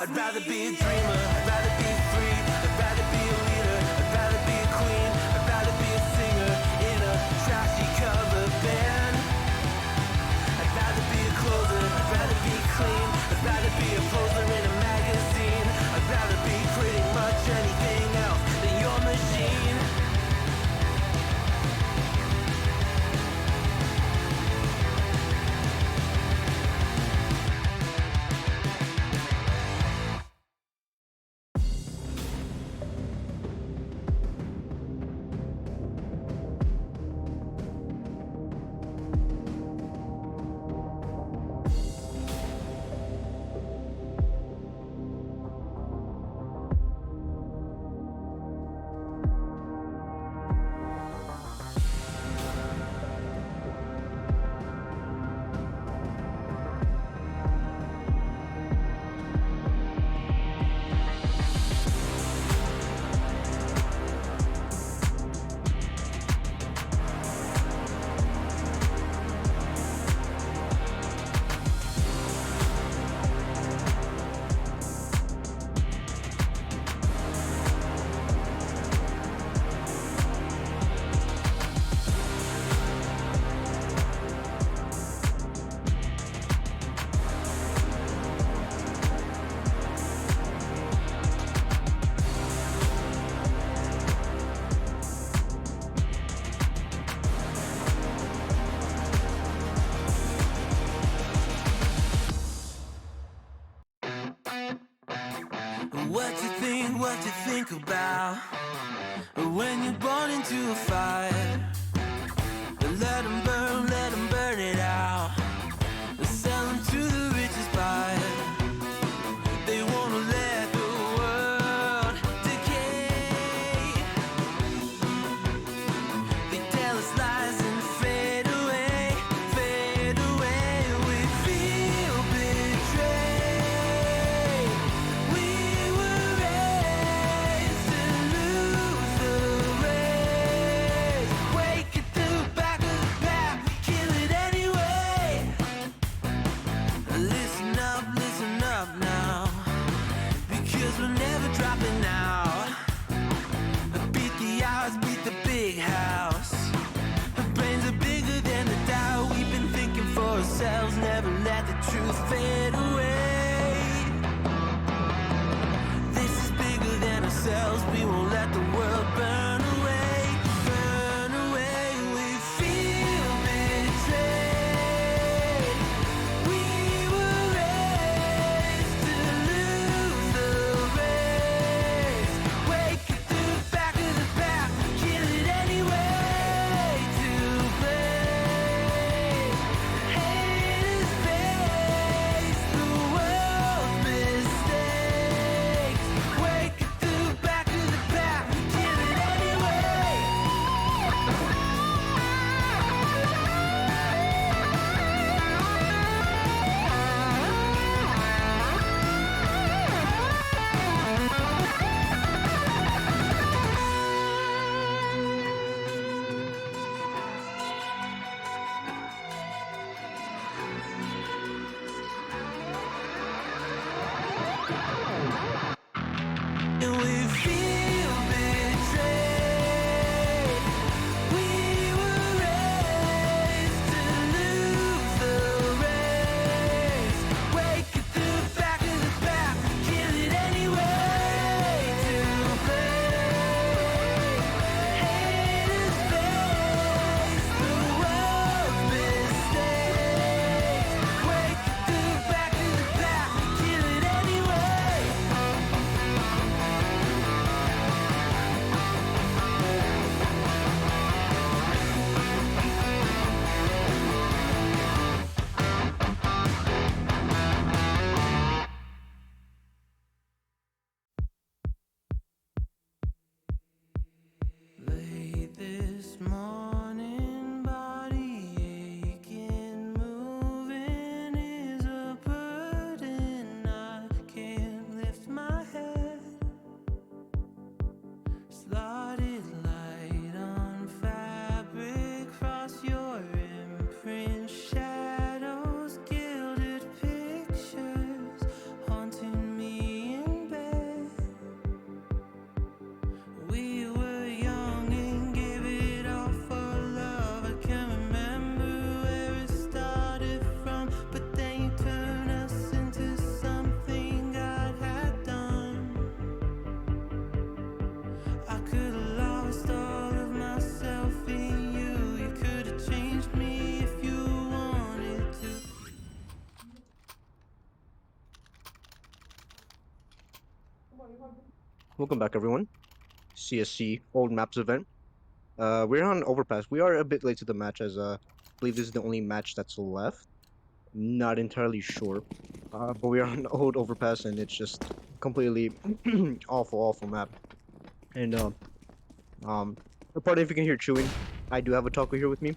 I'd rather be a dreamer, I'd rather be free, I'd rather be a leader, I'd rather be a queen, I'd rather be a singer in a trashy cover band. I'd rather be a closer, I'd rather be clean, I'd rather be a poser in a magazine, I'd rather be pretty much anything else than your machine. What you think about when you're born into a fire? Let them burn it out. Sell them to the richest buyer. They wanna let the world decay. They tell us lies and fade away, fade away. We feel betrayed. We were raised to lose the race. knows we won't let the world burn away, burn away. We feel betrayed. We were raised to lose the race. Wake it through the back of the pack, kill it anyway. To play, haters face the world's mistakes. Wake it through the back of the pack, kill it anyway. And we feel betrayed. We were raised to lose the race. Wake it through the back of the pack, kill it anyway. To play, haters face the world's mistakes. Wake it through the back of the pack, kill it anyway. Late this morning, body aching, moving is a burden. I can't lift my head. Slotted light on fabric, cross your imprint, shadows, gilded pictures haunting me in bed. We were young and gave it all for love. I can't remember where it started from, but then you turned us into something God had done. I could have lost all of myself in you. You could have changed me if you wanted to. Welcome back, everyone. CSC Old Maps event. We're on Overpass. We are a bit late to the match, as I believe this is the only match that's left. Not entirely sure, but we're on Old Overpass, and it's just completely awful map. And pardon if you can hear chewing. I do have a taco here with me.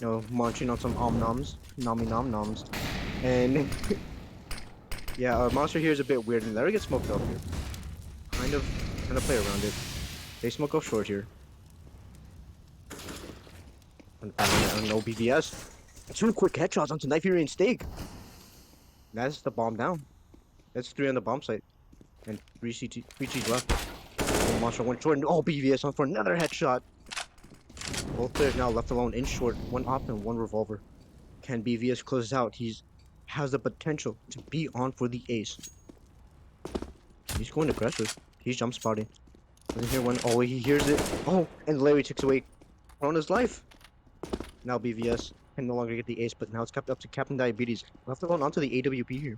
You know, munching on some noms, nommy nom noms, and yeah, our monster here is a bit weird, and let her get smoked off here. Kind of play around it. They smoke off short here. No BVS. 2 quick headshots onto Nigerian Steak. That's the bomb down. That's 3 on the bomb site. And 3 G's left. One monster, 1 short, and BVS on for another headshot. Both players now left alone in short. 1 op and 1 revolver. Can BVS close this out? Has the potential to be on for the ace. He's going aggressive. He's jump spotting. Doesn't hear one. Oh, he hears it. Oh, and Larry takes away Corona's life. Now BVS can no longer get the ace, but now it's kept up to Captain Diabetes. Left alone onto the AWP here.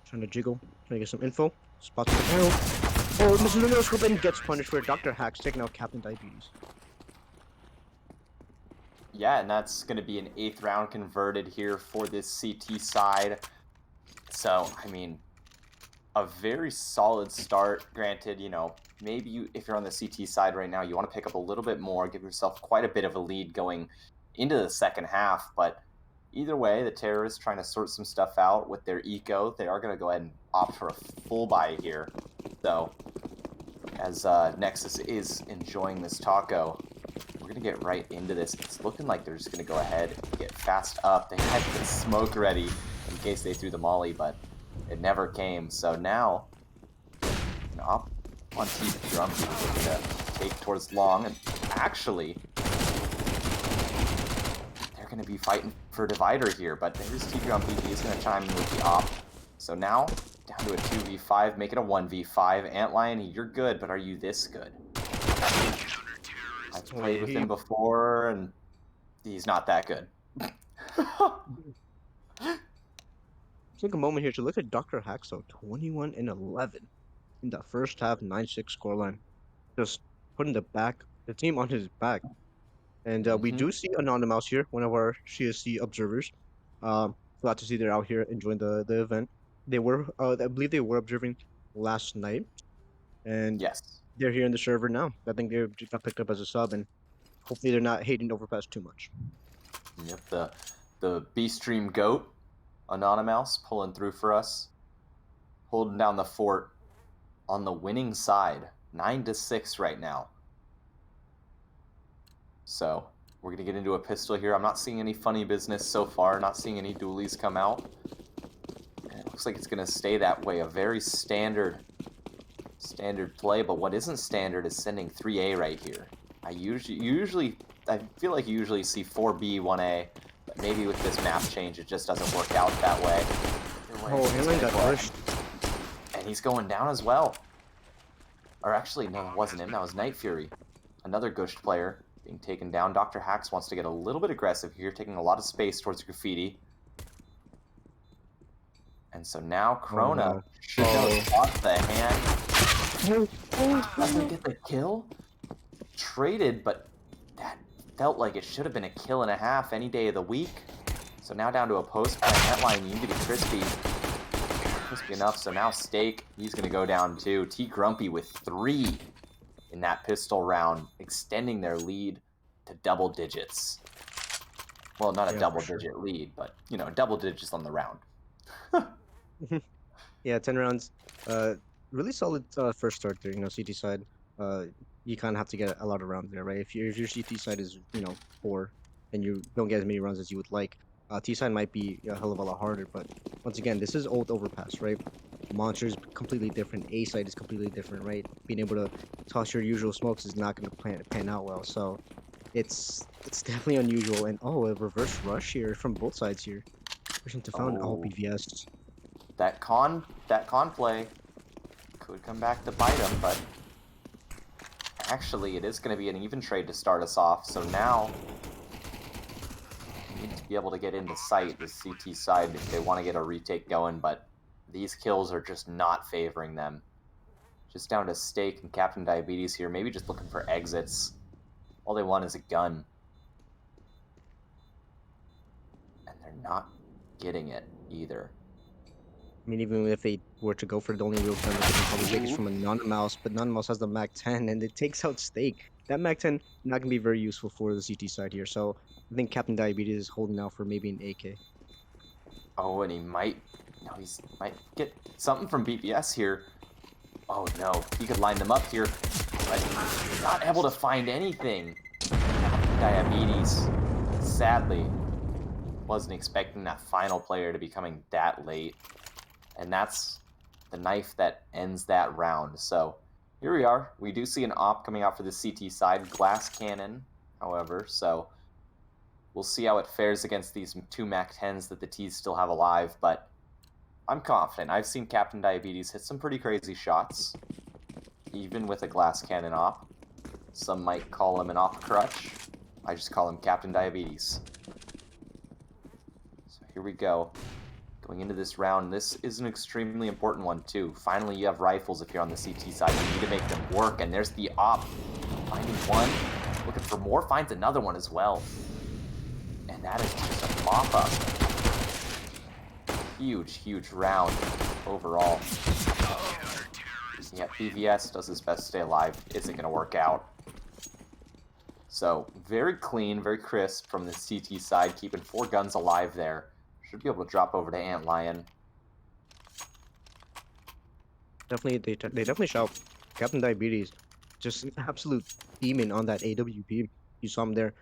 Trying to jiggle, trying to get some info. Spots the arrow. Oh, misses the no scope and gets punished for Dr. Hacks taking out Captain Diabetes. Yeah, and that's going to be an 8th round converted here for this CT side. So, I mean, a very solid start. Granted, you know, maybe if you're on the CT side right now, you want to pick up a little bit more, give yourself quite a bit of a lead going into the second half. But either way, the terrorists trying to sort some stuff out with their eco. They are going to go ahead and opt for a full buy here. So, as Nexus is enjoying this taco, we're going to get right into this. It's looking like they're just going to go ahead and get fast up. They had the smoke ready in case they threw the molly, but it never came. So now, an op on TP drum, we're going to take towards long, and actually, they're going to be fighting for divider here, but there's TP on PP is going to chime in with the op. So now, Down to a 2v5, make it a 1v5. Antlion, you're good, but are you this good? I've played with him before, and he's not that good. Take a moment here to look at Dr. Haxo, 21 and 11 in the first half, 9-6 scoreline. Just putting the team on his back. And we do see Anonymous here, one of our CSC observers. Glad to see they're out here enjoying the event. They were, I believe they were observing last night, and Yes. they're here in the server now. I think they got picked up as a sub, and hopefully they're not hating Overpass too much. Yep, the B-Stream GOAT, Anonymous, pulling through for us. Holding down the fort on the winning side. 9-6 right now. So, we're going to get into a pistol here. I'm not seeing any funny business so far. Not seeing any dualies come out. And it looks like it's going to stay that way. A very standard play, but what isn't standard is sending 3A right here. I feel like you usually see 4B, 1A, but maybe with this map change it just doesn't work out that way. Oh, Halen got pushed. And he's going down as well. Or actually, no, that wasn't him. That was Night Fury. Another Gushed player being taken down. Dr. Hax wants to get a little bit aggressive here, taking a lot of space towards Graffiti. And so now Krona should have caught the hand. Doesn't get the kill. Traded, but that felt like it should have been a kill and a half any day of the week. So now down to a post by Netline. You need to be crispy. Crispy enough, so now Steak, he's going to go down too. T Grumpy with 3 in that pistol round, extending their lead to double digits. Well, not a double-digit lead, but, you know, double digits on the round. Yeah, 10 rounds. Really solid first start there, you know, CT side. You kind of have to get a lot of rounds there, right? If your CT side is, you know, 4 and you don't get as many runs as you would like, T side might be a hell of a lot harder. But once again, this is old Overpass, right? Monster is completely different. A side is completely different, right? Being able to toss your usual smokes is not going to pan out well. So it's definitely unusual. And oh, a reverse rush here from both sides here. Pushing to found BVS. That con play could come back to bite him, but actually it is going to be an even trade to start us off. So now we need to be able to get into sight, the CT side, if they want to get a retake going, but these kills are just not favoring them. Just down to Steak and Captain Diabetes here, maybe just looking for exits. All they want is a gun. And they're not getting it either. I mean, even if they were to go for the only real gun, they could probably take is from Anonymous, but Anonymous has the MAC-10 and it takes out Steak. That MAC-10 not gonna be very useful for the CT side here, so I think Captain Diabetes is holding out for maybe an AK. Oh, and he might get something from BBS here. Oh no, he could line them up here, but not able to find anything. Diabetes, sadly, wasn't expecting that final player to be coming that late. And that's the knife that ends that round. So here we are. We do see an op coming out for the CT side. Glass cannon, however. So we'll see how it fares against these 2 MAC-10s that the T's still have alive. But I'm confident. I've seen Captain Diabetes hit some pretty crazy shots, even with a glass cannon op. Some might call him an op crutch. I just call him Captain Diabetes. So here we go. Going into this round, this is an extremely important one too. Finally, you have rifles if you're on the CT side. You need to make them work, and there's the op. Finding one, looking for more, finds another one as well. And that is just a mop-up. Huge, huge round overall. Yeah, BVS does his best to stay alive. Isn't going to work out. So, very clean, very crisp from the CT side, keeping 4 guns alive there. Should be able to drop over to Antlion. Definitely, they definitely shout. Captain Diabetes, just an absolute demon on that AWP. You saw him there.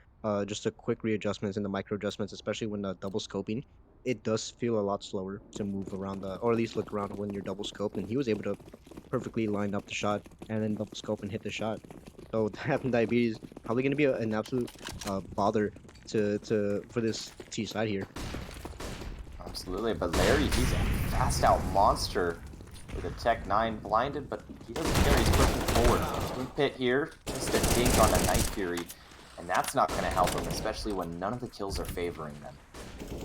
Just a quick readjustments and the micro adjustments, especially when double scoping. It does feel a lot slower to move around or at least look around when you're double scoped. And he was able to perfectly line up the shot and then double scope and hit the shot. So Captain Diabetes probably going to be an absolute bother for this T side here. Absolutely, but Larry, he's a fast out monster. with a Tech 9 blinded, but he doesn't care. He's pushing forward. Twin Pit here, just a dink on a Night Fury, and that's not going to help him, especially when none of the kills are favoring them.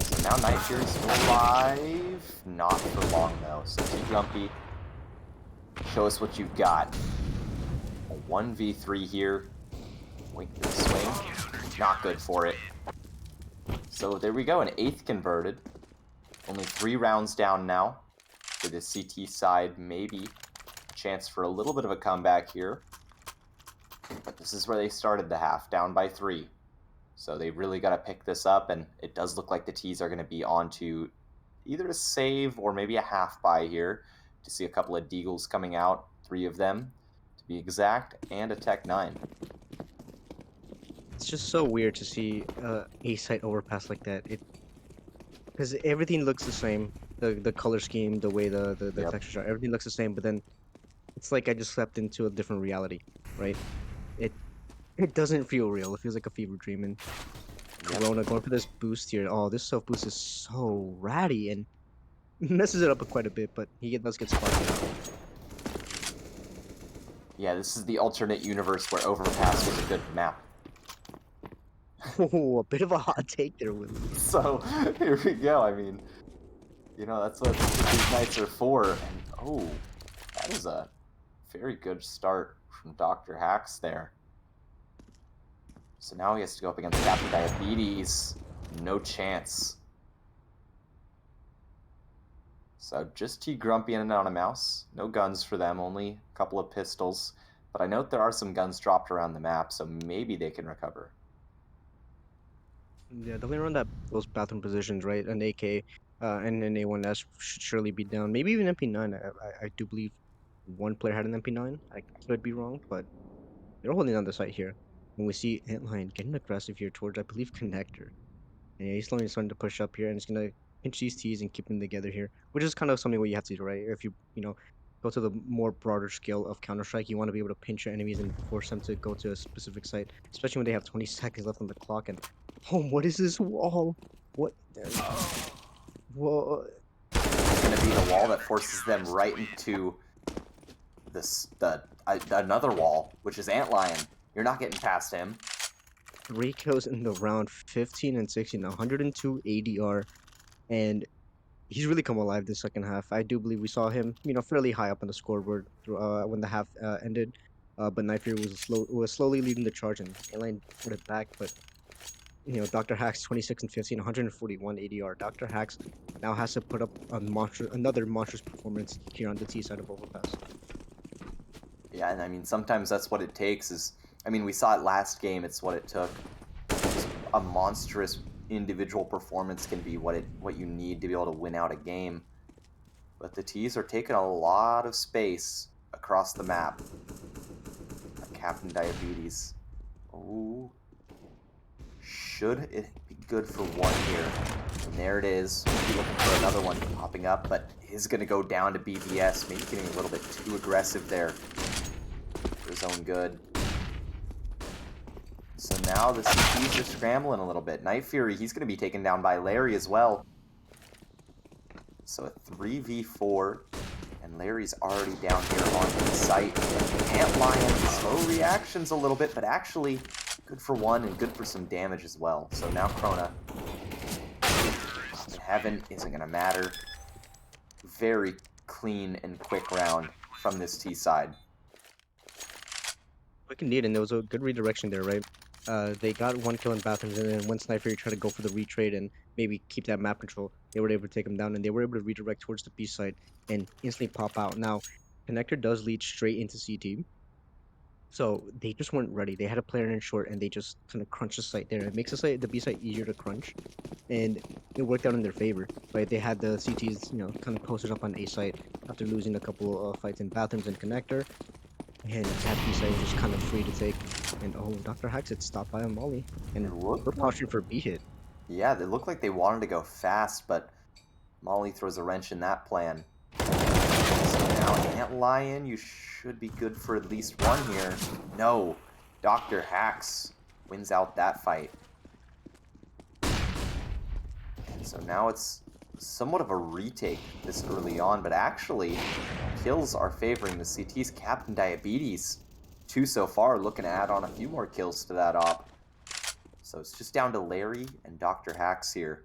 So now Night Fury's still alive. Not for long, though. So T-Grumpy, show us what you've got. A 1v3 here. Wait for the swing. Not good for it. So there we go, an 8th converted. Only 3 rounds down now. For the CT side, maybe a chance for a little bit of a comeback here. But this is where they started the half, down by 3. So they really got to pick this up, and it does look like the T's are going to be on to either a save or maybe a half buy here to see a couple of Deagles coming out, 3 of them to be exact, and a Tech 9. It's just so weird to see a site overpass like that. Because everything looks the same. The color scheme, the way the Yep. textures are, everything looks the same. But then it's like I just slept into a different reality, right? It it doesn't feel real. It feels like a fever dream. And Yep. Corona going for this boost here. Oh, this self boost is so ratty and messes it up quite a bit. But does get sparked. Yeah, this is the alternate universe where Overpass was a good map. Oh, a bit of a hot take there, Will. So here we go. I mean, that's what these nights are for. And oh, that is a very good start from Dr. Hacks there. So now he has to go up against Captain Diabetes. No chance. So just T-Grumpy and Anonymous. No guns for them, only a couple of pistols. But I note there are some guns dropped around the map, so maybe they can recover. Yeah, definitely around those bathroom positions, right? An AK and an A1S should surely be down. Maybe even MP9. I do believe one player had an MP9. I could be wrong, but they're holding on the site here. And we see Antlion getting aggressive here towards, I believe, Connector. And yeah, he's slowly starting to push up here, and he's gonna pinch these T's and keep them together here, which is kind of something what you have to do, right? If you go to the more broader scale of Counter Strike, you want to be able to pinch your enemies and force them to go to a specific site, especially when they have 20 seconds left on the clock. And oh, what is this wall? What? Whoa! It's going to be the wall that forces them right into another wall, which is Antlion. You're not getting past him. 3 kills in the round, 15 and 16, 102 ADR, and he's really come alive this second half. I do believe we saw him, fairly high up on the scoreboard when the half ended. But Night Fury was slowly leading the charge, and Airline put it back. But Dr. Hacks 26 and 15, 141 ADR. Dr. Hacks now has to put up another monstrous performance here on the T side of Overpass. Yeah, and I mean, sometimes that's what it takes we saw it last game, it's what it took. Just a monstrous individual performance can be what you need to be able to win out a game. But the T's are taking a lot of space across the map. Captain Diabetes. Oh. Should it be good for one here? And there it is. Maybe looking for another one popping up, but is going to go down to BBS. Maybe getting a little bit too aggressive there for his own good. So now the CTs are scrambling a little bit. Night Fury, he's going to be taken down by Larry as well. So a 3v4, and Larry's already down here on the site. Antlion, slow reactions a little bit, but actually good for one and good for some damage as well. So now Krona in heaven isn't going to matter. Very clean and quick round from this T side. Quick indeed, and there was a good redirection there, right? They got 1 kill in bathrooms, and then when Sniper tried to go for the retrade and maybe keep that map control, they were able to take him down, and they were able to redirect towards the B side and instantly pop out. Now, Connector does lead straight into CT, so they just weren't ready. They had a player in short, and they just kind of crunched the site there. It makes the B site easier to crunch, and it worked out in their favor, right? They had the CTs, kind of posted up on A site after losing a couple of fights in bathrooms and Connector. And that B side was just kind of free to take. And oh, Dr. Haxit stopped by a Molly. And we're posturing for B hit. Yeah, they looked like they wanted to go fast, but Molly throws a wrench in that plan. So now Antlion, you should be good for at least one here. No, Dr. Hacks wins out that fight. And so now it's somewhat of a retake this early on, but actually, kills are favoring the CT's Captain Diabetes. 2 so far, looking to add on a few more kills to that op. So it's just down to Larry and Dr. Hacks here.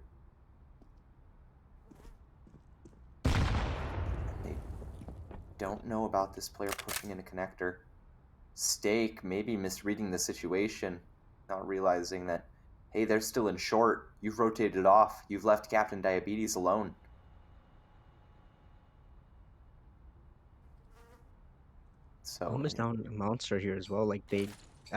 They don't know about this player pushing in a connector. Steak maybe misreading the situation, not realizing that, hey, they're still in short. You've rotated off. You've left Captain Diabetes alone. So Almost down a monster here as well. Like I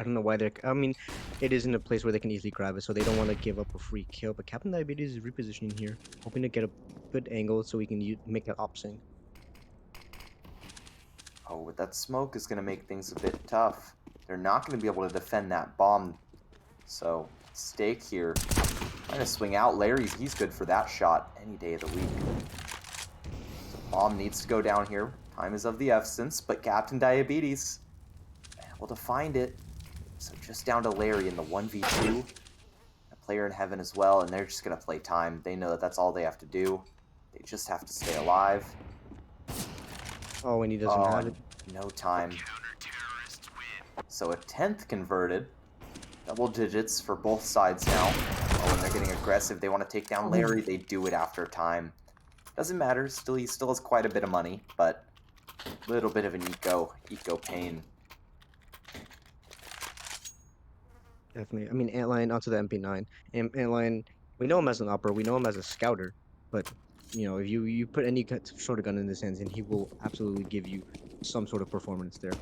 don't know why they're. I mean, it is in a place where they can easily grab it, so they don't want to give up a free kill. But Captain Diabetes is repositioning here, hoping to get a good angle so we can make that op sync. oh, but that smoke is going to make things a bit tough. They're not going to be able to defend that bomb. So Steak here trying to swing out. He's good for that shot any day of the week. So bomb needs to go down here. Time is of the essence, but Captain Diabetes able to find it. So just down to Larry in the 1v2. A player in heaven as well, and they're just going to play time. They know that that's all they have to do. They just have to stay alive. Oh, and he doesn't have it. No time. So a 10th converted. Double digits for both sides now. Oh, and they're getting aggressive. They want to take down Larry. They do it after time. Doesn't matter. He still has quite a bit of money, but a little bit of an eco pain. Definitely. I mean, Antlion onto the MP9. And Antlion, we know him as an opera. We know him as a scouter. But if you put any sort of gun in his hands, and he will absolutely give you some sort of performance there.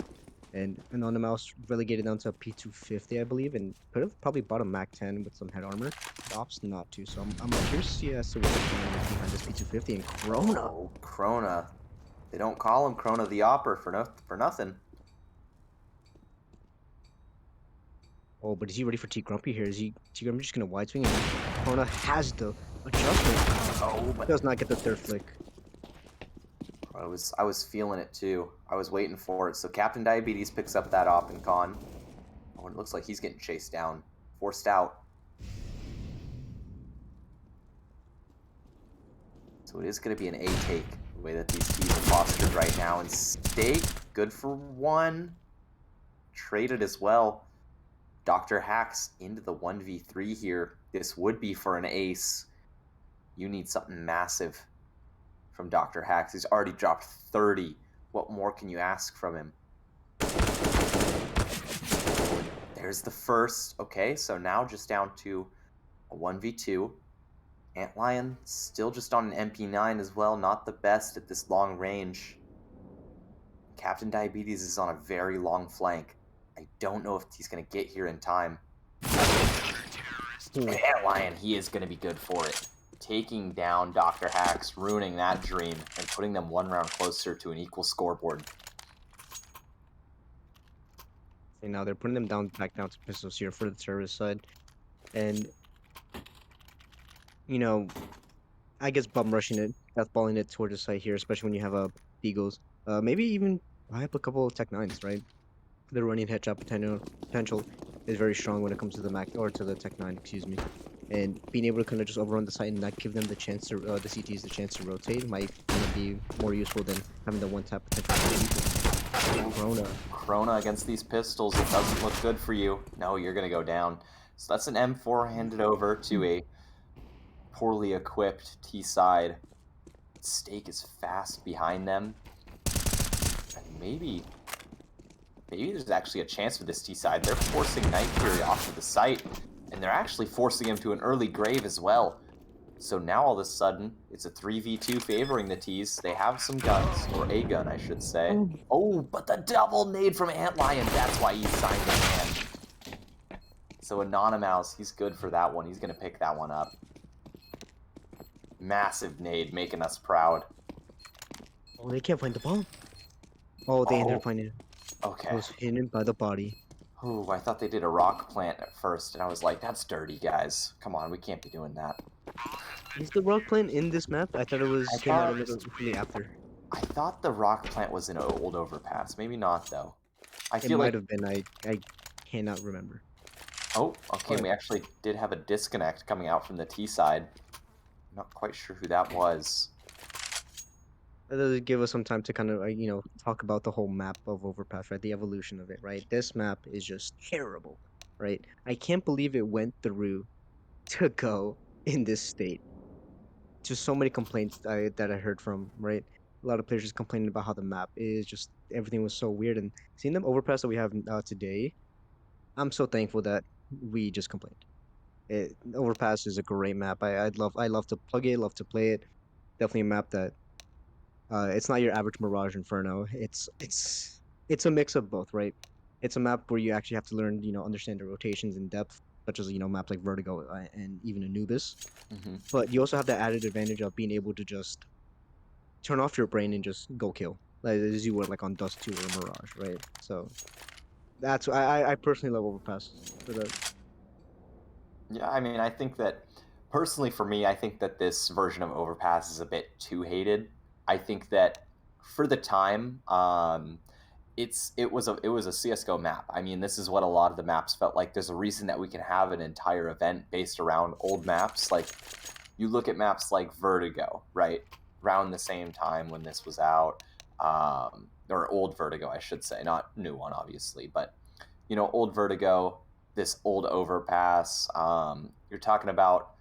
And Anonymous relegated down to a P250, I believe, and could have probably bought a Mac 10 with some head armor. But opts not to, so I'm curious to see as to what's behind this P250 and Krona. Oh, Krona. They don't call him Krona the Opera for nothing. Oh, but is he ready for T Grumpy here? Is T Grumpy just gonna wide swing? And Krona has the adjustment. Oh, but Does not get the third flick. I was feeling it too. I was waiting for it. So Captain Diabetes picks up that op and con. Oh, it looks like he's getting chased down. Forced out. So it is going to be an A take, the way that these teams are postured right now. And Steak, good for one. Traded as well. Dr. Hacks into the 1v3 here. This would be for an ace. You need something massive from Dr. Hacks. He's already dropped 30. What more can you ask from him? There's the first. Okay, so now just down to a 1v2. Antlion still just on an MP9 as well. Not the best at this long range. Captain Diabetes is on a very long flank. I don't know if he's going to get here in time. Antlion, he is going to be good for it. Taking down Dr. Hacks, ruining that dream, and putting them one round closer to an equal scoreboard. And now they're putting them back down to pistols here for the terrorist side. And, I guess bum rushing it, deathballing it toward the side here, especially when you have Beagles. Maybe even buy up a couple of Tech 9s, right? The running headshot potential is very strong when it comes to the Mac, or to the Tech 9, excuse me. And being able to kind of just overrun the site and not give them the chance to, the CTs the chance to rotate might kind of be more useful than having the one-tap potential. Krona against these pistols, it doesn't look good for you. No, you're going to go down. So that's an M4 handed over to a poorly equipped T-side. Steak is fast behind them. And maybe there's actually a chance for this T-side. They're forcing Night Fury off of the site, and they're actually forcing him to an early grave as well. So now all of a sudden, it's a 3v2 favoring the T's. They have some guns, or a gun, I should say. Oh, but the double nade from Antlion, that's why he's signed in hand. So Anonymous, he's good for that one. He's going to pick that one up. Massive nade, making us proud. Oh, they can't find the bomb. Oh, they ended up finding it. Okay. It was hidden by the body. Oh, I thought they did a rock plant at first, and I was like, that's dirty, guys. Come on, we can't be doing that. Is the rock plant in this map? I thought it was came out immediately after. I thought the rock plant was in an old overpass. Maybe not, though. It might have been. I cannot remember. Oh, okay, we actually did have a disconnect coming out from the T side. Not quite sure who that was. That does give us some time to kind of talk about the whole map of Overpass, right? The evolution of it, right? This map is just terrible, right? I can't believe it went through to go in this state. Just so many complaints that I heard from, right? A lot of players just complaining about how the map is just everything was so weird, and seeing them Overpass that we have today, I'm so thankful that we just complained. Overpass is a great map. I love to plug it, love to play it. Definitely a map that it's not your average Mirage Inferno. It's a mix of both, right? It's a map where you actually have to learn, understand the rotations in depth, such as maps like Vertigo and even Anubis. Hmm. But you also have the added advantage of being able to just turn off your brain and just go kill, like as you would like on Dust 2 or Mirage, right? So that's I personally love Overpass for that. Yeah, I mean, I think that personally for me, I think that this version of Overpass is a bit too hated. I think that for the time, it was a CS:GO map. I mean, this is what a lot of the maps felt like. There's a reason that we can have an entire event based around old maps. Like you look at maps like Vertigo, right? Around the same time when this was out, or old Vertigo, I should say, not new one, obviously, but old Vertigo, this old Overpass. You're talking about,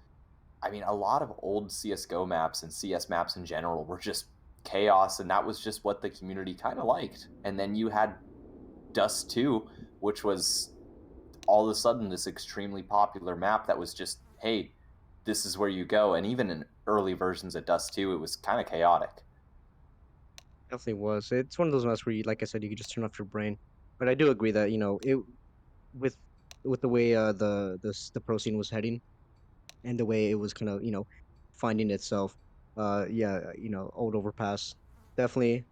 I mean, a lot of old CS:GO maps and CS maps in general were just chaos, and that was just what the community kind of liked. And then you had Dust 2, which was all of a sudden this extremely popular map that was just, hey, this is where you go. And even in early versions of Dust 2, it was kind of chaotic. Definitely was. It's one of those maps where you, like I said, you could just turn off your brain. But I do agree that it with with the way the pro scene was heading and the way it was kind of finding itself. Yeah, old Overpass definitely.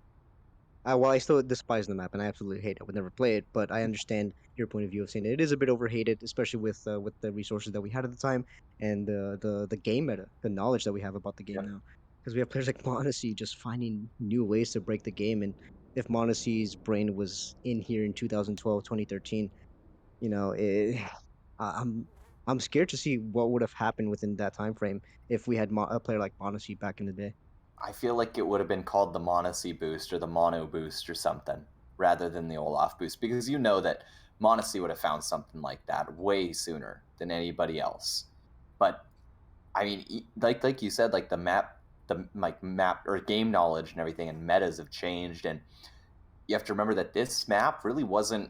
While I still despise the map and I absolutely hate it, I would never play it. But I understand your point of view of saying it is a bit overhated, especially with the resources that we had at the time and the game meta, the knowledge that we have about the game Yep. now. Because we have players like Monacy just finding new ways to break the game. And if Monacy's brain was in here in 2012, 2013, you know, it, I- I'm I'm scared to see what would have happened within that time frame if we had a player like Monacy back in the day. I feel like it would have been called the Monacy boost or the Mono boost or something rather than the Olaf boost because you know that Monacy would have found something like that way sooner than anybody else. But I mean, like you said, like the map or game knowledge and everything and metas have changed, and you have to remember that this map really wasn't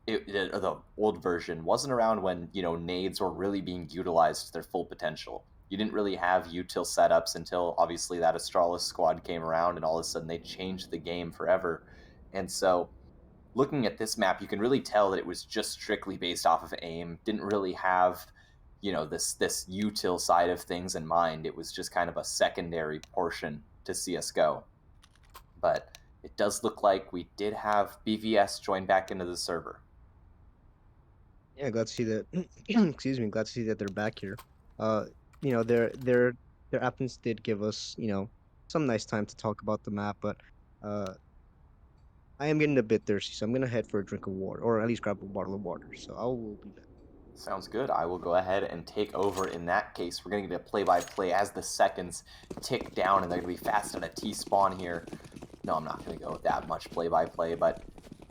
the old version wasn't around when nades were really being utilized to their full potential. You didn't really have util setups until obviously that Astralis squad came around, and all of a sudden they changed the game forever. And so, looking at this map, you can really tell that it was just strictly based off of aim. Didn't really have this util side of things in mind. It was just kind of a secondary portion to CS:GO. But it does look like we did have BVS join back into the server. Yeah, glad to see that. Excuse me, glad to see that they're back here. Uh, their absence did give us, some nice time to talk about the map, but uh, I am getting a bit thirsty, so I'm gonna head for a drink of water, or at least grab a bottle of water. So I will be back. Sounds good. I will go ahead and take over in that case. We're going to get a play-by-play as the seconds tick down, and they're going to be fast on a T-spawn here. No, I'm not going to go with that much play-by-play, but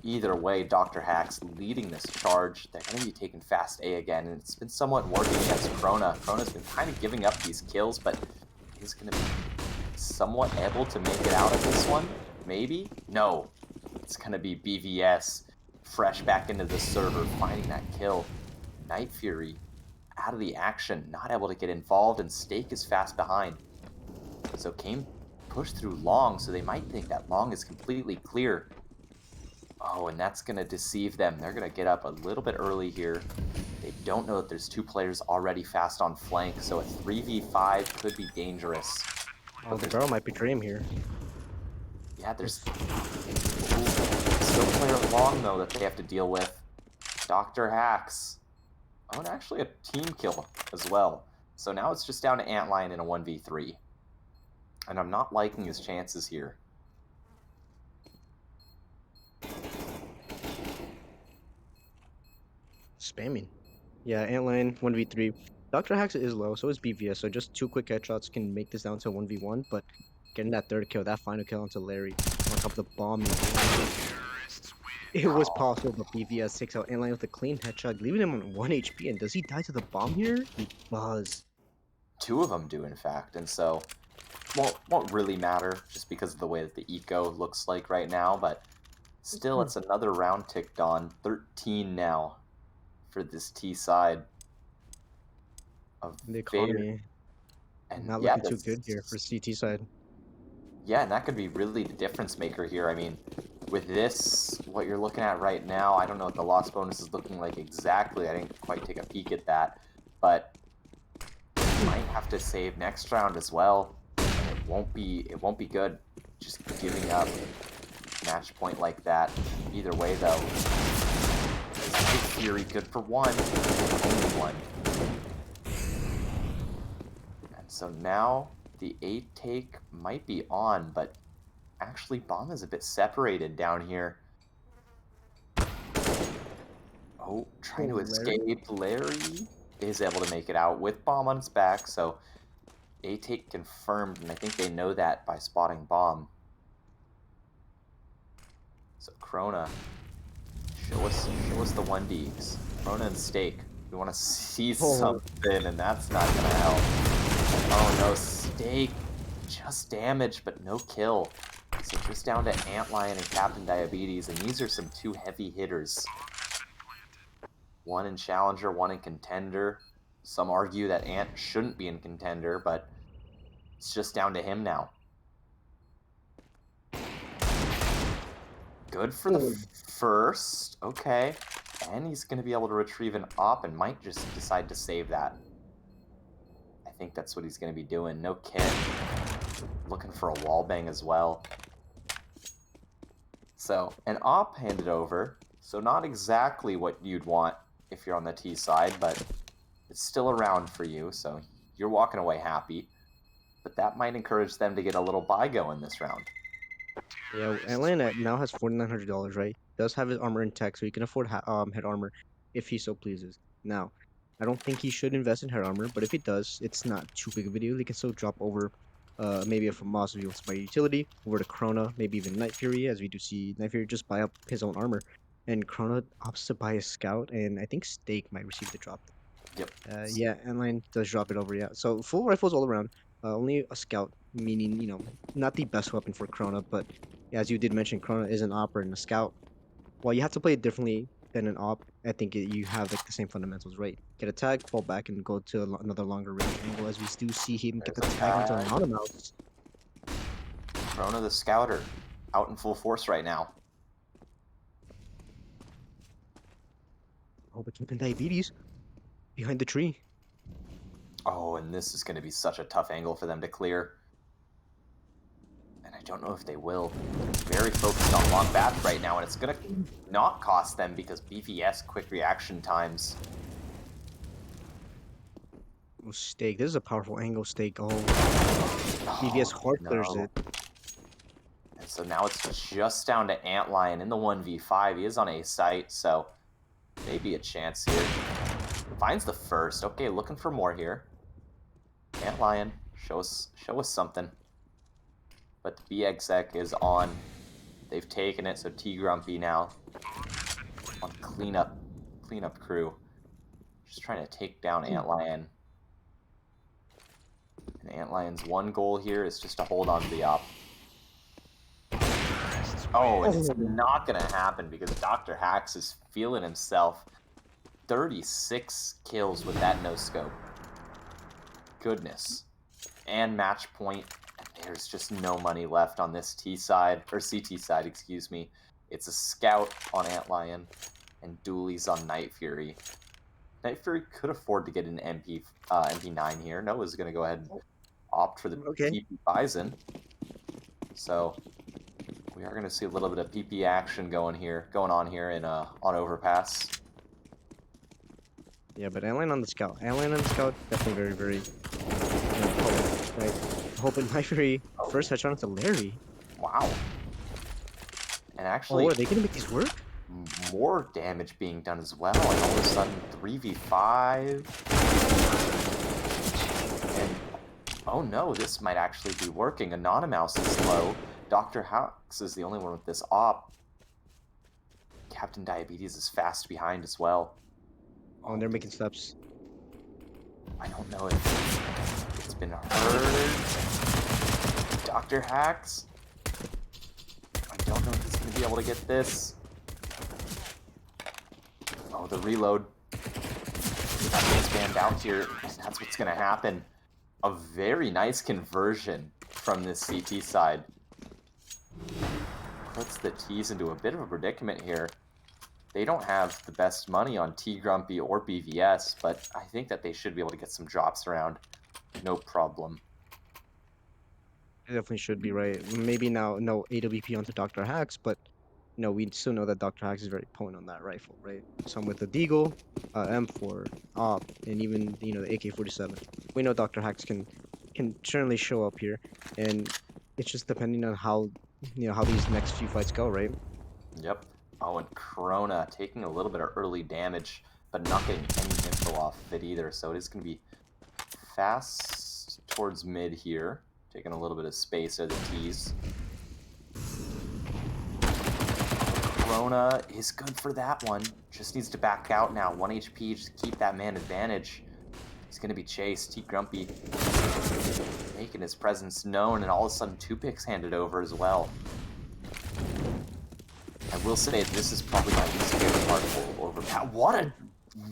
either way, Dr. Hack's leading this charge. They're going to be taking fast A again, and it's been somewhat working against Krona. Krona's been kind of giving up these kills, but he's going to be somewhat able to make it out of this one. Maybe? No. It's going to be BVS fresh back into the server, finding that kill. Night Fury out of the action, not able to get involved, and Stake is fast behind. So Kane pushed through Long, so they might think that Long is completely clear. Oh, and that's going to deceive them. They're going to get up a little bit early here. They don't know that there's two players already fast on flank, so a 3v5 could be dangerous. Oh, But the there's, barrel might betray him here. yeah, there's If still player Long, though, that they have to deal with. Dr. Hacks. Oh, and actually a team kill as well. So now it's just down to Antlion in a 1v3. And I'm not liking his chances here. spamming. Yeah, Antlion 1v3. Dr. Hax is low, so is BVS. So just 2 quick headshots can make this down to 1v1. But getting that third kill, that final kill onto Larry, on top of the bomb, it was possible. But BVS takes out Inline with a clean headshot, leaving him on 1 HP. And does he die to the bomb here? He does. 2 of them do, in fact, and so won't really matter just because of the way that the eco looks like right now, but still, it's another round ticked on. 13 now for this T side. The economy And not yeah, looking too good here for CT side. yeah, and that could be really the difference maker here. I mean, with this, what you're looking at right now, I don't know what the loss bonus is looking like exactly. I didn't quite take a peek at that, but might have to save next round as well. And it won't be good. Just giving up match point like that. Either way, though, is Night Fury good for one? Only one. And so now the 8 take might be on, but actually Bomb is a bit separated down here. Oh, trying to escape. Larry is able to make it out with Bomb on its back, so 8 take confirmed, and I think they know that by spotting Bomb. So Krona, show us the 1Ds. Krona and Steak. We want to see something, and that's not gonna help. Oh no, Steak just damage, but no kill. So just down to Antlion and Captain Diabetes, and these are some 2 heavy hitters. One in Challenger, one in Contender. Some argue that Ant shouldn't be in Contender, but it's just down to him now. Good for the first. Okay. And he's going to be able to retrieve an op and might just decide to save that. I think that's what he's going to be doing. No kit. Looking for a wallbang as well. So, an op handed over. So not exactly what you'd want if you're on the T side, but it's still around for you, so you're walking away happy. But that might encourage them to get a little buy going this round. Yeah, Atlanta now has $4,900, right? Does have his armor intact, so he can afford head armor if he so pleases. Now, I don't think he should invest in head armor, but if he does, it's not too big of a deal. He can still drop over, maybe a Famas if he wants to buy utility, over to Krona, maybe even Night Fury, as we do see Night Fury just buy up his own armor. And Krona opts to buy a scout, and I think Steak might receive the drop. Yep. Yeah, Endline does drop it over, yeah. So full rifles all around. Only a scout, meaning, not the best weapon for Krona, but as you did mention, Krona is an op and a scout. While you have to play it differently than an op, I think you have like the same fundamentals, right? Get a tag, fall back, and go to another longer range angle, as we do see him get the tag onto an automouse. Krona the Scouter, out in full force right now. Oh, but keeping Diabetes behind the tree. Oh, and this is going to be such a tough angle for them to clear. And I don't know if they will. Very focused on long bath right now, and it's going to not cost them because BVS quick reaction times. Oh, Steak. This is a powerful angle, Steak. Oh, BVS hard clears it. And so now it's just down to Antlion in the 1v5. He is on a site, so maybe a chance here. Finds the first. Okay, looking for more here. Antlion, show us something. But the BXX is on. They've taken it, so T Grumpy now on cleanup crew. Just trying to take down Antlion. And Antlion's one goal here is just to hold on to the op. Oh, it's not gonna happen because Dr. Hax is feeling himself. 36 kills with that no-scope. Goodness. And match point. And there's just no money left on this T side, or CT side, excuse me. It's a scout on Antlion and dualies on Night Fury. Night Fury could afford to get an MP9 here. Noah's going to go ahead and opt for the PP Bison. So we are going to see a little bit of PP action going on here in on Overpass. Yeah, but Antlion on the scout. Antlion on the scout, definitely very, very right? Hoping Night Fury first headshot onto Larry. Wow. And actually, are they going to make these work? More damage being done as well, and all of a sudden 3v5. Oh no, this might actually be working. Anonymous is low. Dr. Hawks is the only one with this op. Captain Diabetes is fast behind as well. Oh, and Oh, they're making steps. I don't know if it's been heard. Dr. Hacks? I don't know if he's going to be able to get this. Oh, the reload. That gets banned out here, and that's what's going to happen. A very nice conversion from this CT side. Puts the T's into a bit of a predicament here. They don't have the best money on T Grumpy or BVS, but I think that they should be able to get some drops around. No problem. It definitely should be right. Maybe now no AWP onto Dr. Hacks, but we still know that Dr. Hacks is very potent on that rifle, right? Some with the Deagle, M4, AWP, and even the AK-47. We know Dr. Hacks can certainly show up here, and it's just depending on how these next few fights go, right? Yep. Oh, and Corona taking a little bit of early damage, but not getting any info off of it either. So it is going to be fast towards mid here. Taking a little bit of space at the T's. Corona is good for that one. Just needs to back out now. 1 HP, just keep that man advantage. He's going to be chased. T Grumpy making his presence known, and all of a sudden 2 picks handed over as well. I will say this is probably my least favorite part of overpower.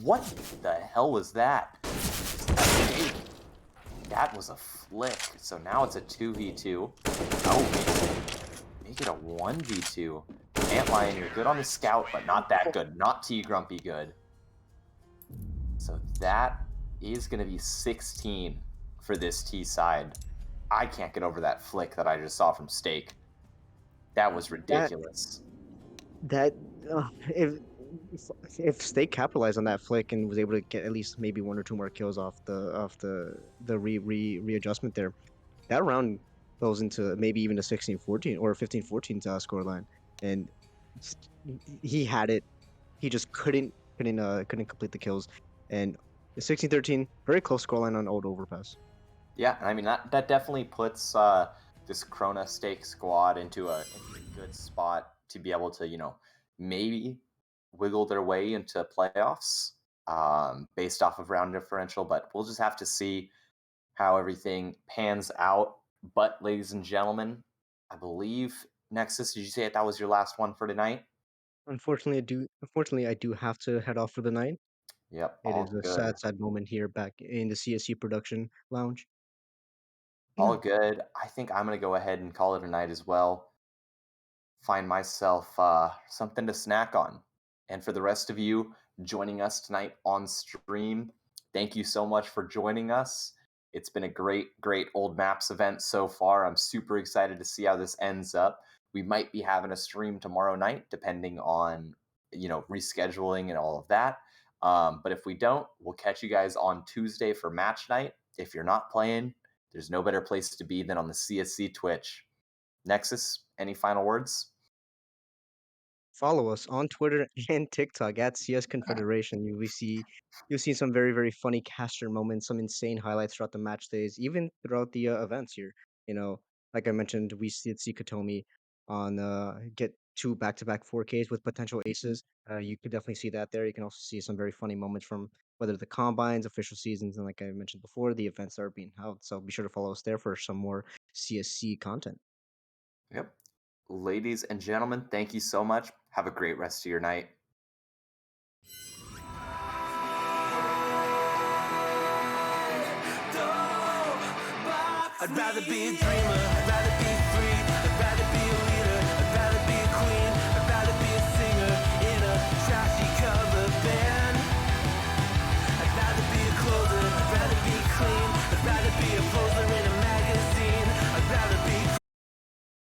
What the hell was that? That was a flick. So now it's a 2v2. Oh, make it a 1v2. Antlion, you're good on the scout, but not that good. Not T Grumpy good. So that is going to be 16 for this T side. I can't get over that flick that I just saw from Steak. That was That ridiculous. that if if Stake capitalized on that flick and was able to get at least maybe one or two more kills off the readjustment there, that round goes into maybe even a 16-14 or 15-14 scoreline, and s- he had it. He just couldn't complete the kills, and 16-13, very close scoreline on old overpass. Yeah, I mean that definitely puts this Krona Stake squad into a good spot to be able to maybe wiggle their way into playoffs based off of round differential. But we'll just have to see how everything pans out. But ladies and gentlemen, I believe Nexus. Did you say that was your last one for tonight? Unfortunately, I do have to head off for the night. Yep, It is all a good. sad moment here back in the CSC production lounge. All good. I think I'm gonna go ahead and call it a night as well. Find myself something to snack on. And for the rest of you joining us tonight on stream, thank you so much for joining us. It's been a great Old Maps event so far. I'm super excited to see how this ends up. We might be having a stream tomorrow night, depending on rescheduling and all of that. But if we don't, we'll catch you guys on Tuesday for match night. If you're not playing, there's no better place to be than on the CSC Twitch. Nexus, any final words? Follow us on Twitter and TikTok at CS Confederation. You'll see some very funny caster moments, some insane highlights throughout the match days, even throughout the events here. You know, like I mentioned, we did see Katomi on get two back-to-back 4Ks with potential aces. You could definitely see that there. You can also see some very funny moments from whether the combines, official seasons, and like I mentioned before, the events that are being held. So be sure to follow us there for some more CSC content. Yep. Ladies and gentlemen, thank you so much. Have a great rest of your night. I'd rather be a dreamer, I'd rather be